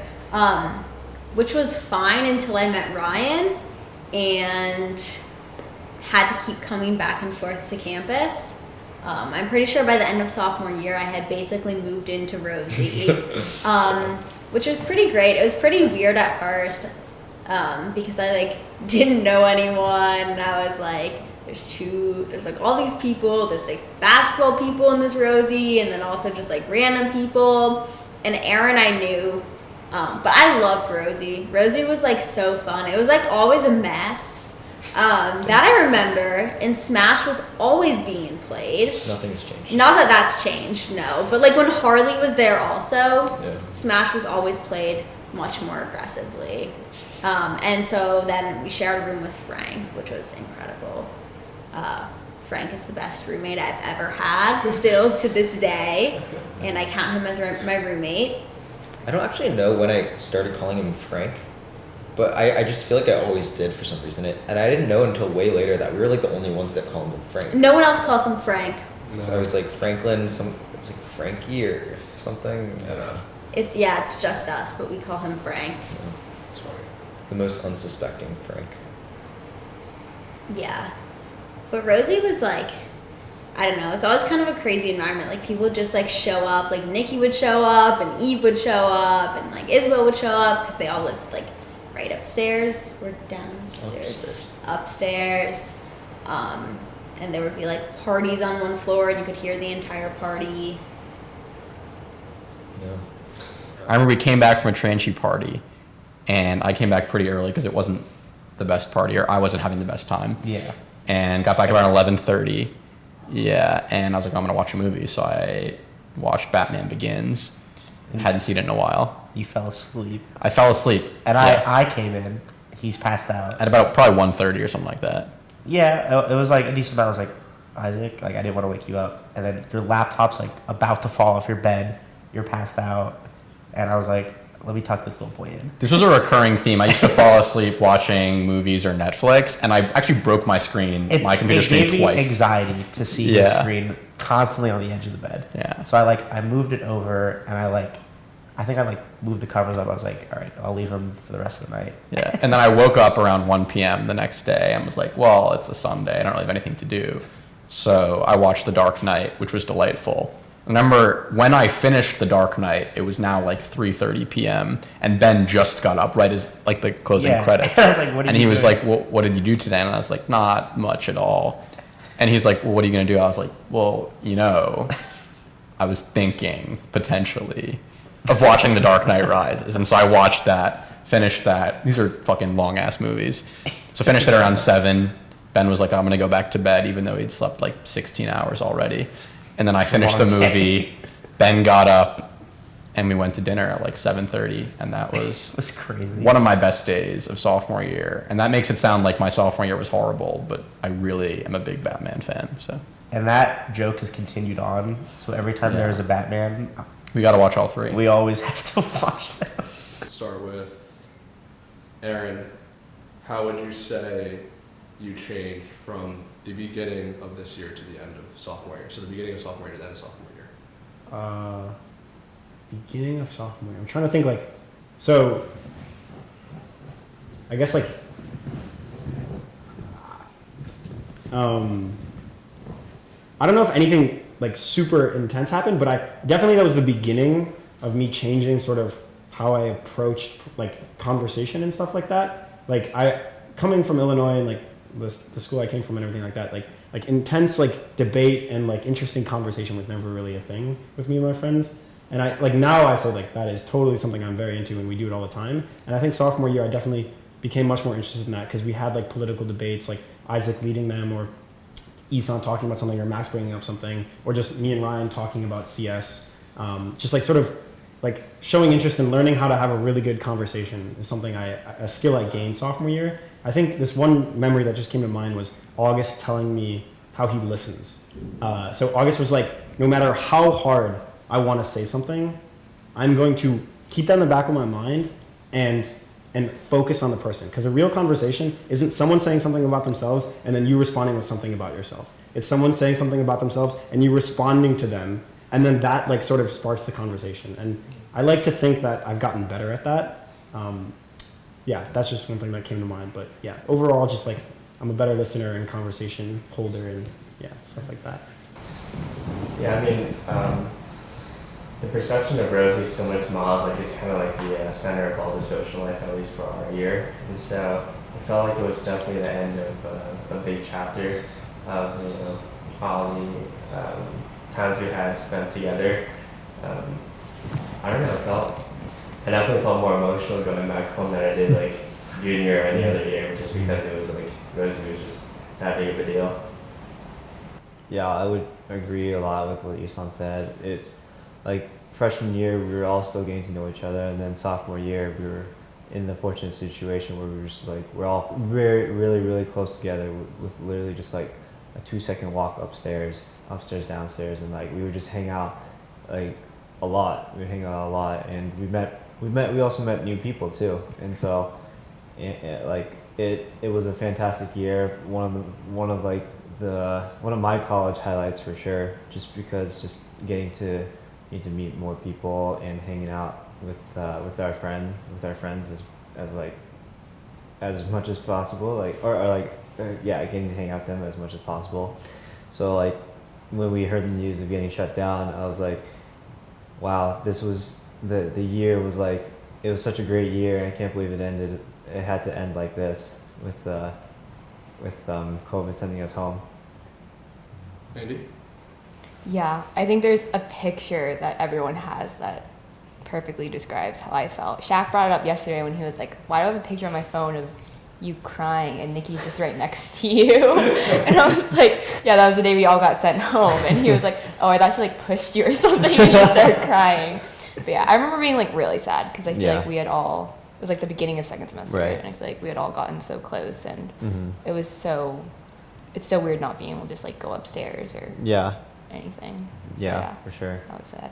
which was fine until I met Ryan and had to keep coming back and forth to campus. I'm pretty sure by the end of sophomore year, I had basically moved into Rosie, which was pretty great. It was pretty weird at first because I like didn't know anyone, and I was like, there's like all these people, there's like basketball people in this Rosie, and then also just like random people. And Aaron I knew, but I loved Rosie. Rosie was like so fun. It was like always a mess. That I remember, and Smash was always being played. Nothing's changed. Not that that's changed, no. But like when Harley was there also, Yeah. Smash was always played much more aggressively. And so then we shared a room with Frank, which was incredible. Frank is the best roommate I've ever had, still to this day, and I count him as my roommate. I don't actually know when I started calling him Frank, but I just feel like I always did for some reason. And I didn't know until way later that we were like the only ones that call him Frank. No one else calls him Frank. So I was like Franklin, it's like Frankie or something. I don't know. It's just us, but we call him Frank. It's funny. The most unsuspecting Frank. Yeah. But Rosie was like, I don't know, it's always kind of a crazy environment. Like people would just like show up, like Nikki would show up and Eve would show up and like Isabel would show up because they all lived like right upstairs or downstairs. Upstairs. And there would be like parties on one floor and you could hear the entire party. Yeah. I remember we came back from a Tranchi party, and I came back pretty early because it wasn't the best party, or I wasn't having the best time. Yeah. And got back around 11:30. Yeah, and I was like, I'm gonna watch a movie, so I watched Batman Begins. Hadn't seen it in a while. You fell asleep. I fell asleep, And yeah. I came in. He's passed out. At about probably 1:30 or something like that. Yeah, it was like a decent amount. I was like, Isaac, like I didn't want to wake you up, and then your laptop's like about to fall off your bed. You're passed out, and I was like, let me tuck this little boy in. This was a recurring theme. I used to fall asleep watching movies or Netflix, and I actually broke my screen, my computer screen twice. It gave me anxiety to see the screen constantly on the edge of the bed. Yeah. So I moved it over, and I think I moved the covers up. I was like, all right, I'll leave them for the rest of the night. Yeah. And then I woke up around 1 p.m. the next day and was like, well, it's a Sunday. I don't really have anything to do. So I watched The Dark Knight, which was delightful. Remember, when I finished The Dark Knight, it was now like 3:30 p.m. and Ben just got up right as like the closing credits. I was like, what are and you he was doing? like, well, what did you do today? And I was like, not much at all. And he's like, well, what are you going to do? I was like, well, I was thinking potentially of watching The Dark Knight Rises. And so I watched that, finished that. These are fucking long ass movies. So finished it around 7. Ben was like, I'm going to go back to bed, even though he'd slept like 16 hours already. And then I finished the movie. Ben got up, and we went to dinner at like 7:30, and that was crazy. One of my best days of sophomore year. And that makes it sound like my sophomore year was horrible, but I really am a big Batman fan. So. And that joke has continued on. So every time there's a Batman, we got to watch all 3. We always have to watch them. Start with Aaron. How would you say you changed from the beginning of this year to the end of sophomore year? So the beginning of sophomore year to the end of sophomore year. Beginning of sophomore year. I'm trying to think so I guess I don't know if anything like super intense happened, but that was the beginning of me changing sort of how I approached like conversation and stuff like that. Like coming from Illinois and like the school I came from and everything like that, like intense like debate and like interesting conversation was never really a thing with me and my friends. And now I say like that is totally something I'm very into and we do it all the time. And I think sophomore year I definitely became much more interested in that because we had like political debates, like Isaac leading them, or Ihsan talking about something, or Max bringing up something, or just me and Ryan talking about CS. Just like sort of like showing interest in learning how to have a really good conversation is something a skill I gained sophomore year. I think this one memory that just came to mind was August telling me how he listens. So August was like, no matter how hard I want to say something, I'm going to keep that in the back of my mind and focus on the person. Because a real conversation isn't someone saying something about themselves and then you responding with something about yourself. It's someone saying something about themselves and you responding to them, and then that like sort of sparks the conversation. And I like to think that I've gotten better at that. Yeah, that's just one thing that came to mind. But yeah, overall, just like I'm a better listener and conversation holder and yeah, stuff like that. Yeah, I mean, the perception of Rosie similar to Miles, like it's kind of like the center of all the social life, at least for our year. And so I felt like it was definitely the end of a big chapter of, you know, all the times we had spent together. I don't know, I definitely felt more emotional going back home than I did like junior or any other year, just because it was like Rosie was just that big of a deal. Yeah, I would agree a lot with what Ihsan said. It's like freshman year, we were all still getting to know each other, and then sophomore year, we were in the fortunate situation where we were just like, we're all really close together with literally just like a 2-second walk upstairs, downstairs, and like we would just hang out like a lot. We would hang out a lot, and we also met new people too, and so it was a fantastic year. One of my college highlights for sure, just because just getting to meet more people and hanging out with our friends as much as possible, getting to hang out with them as much as possible. So like when we heard the news of getting shut down, I was like, wow, this was the year was like, it was such a great year, and I can't believe it ended. It had to end like this with COVID sending us home. Mandy? Yeah, I think there's a picture that everyone has that perfectly describes how I felt. Shaq brought it up yesterday when he was like, why do I have a picture on my phone of you crying and Nikki's just right next to you? And I was like, yeah, that was the day we all got sent home. And he was like, oh, I thought she like pushed you or something and you started crying. But yeah, I remember being like really sad because I feel like we had all, it was like the beginning of second semester, right, and I feel like we had all gotten so close, and Mm-hmm. it's so weird not being able to just like go upstairs or anything. So, yeah, for sure. That was sad. No,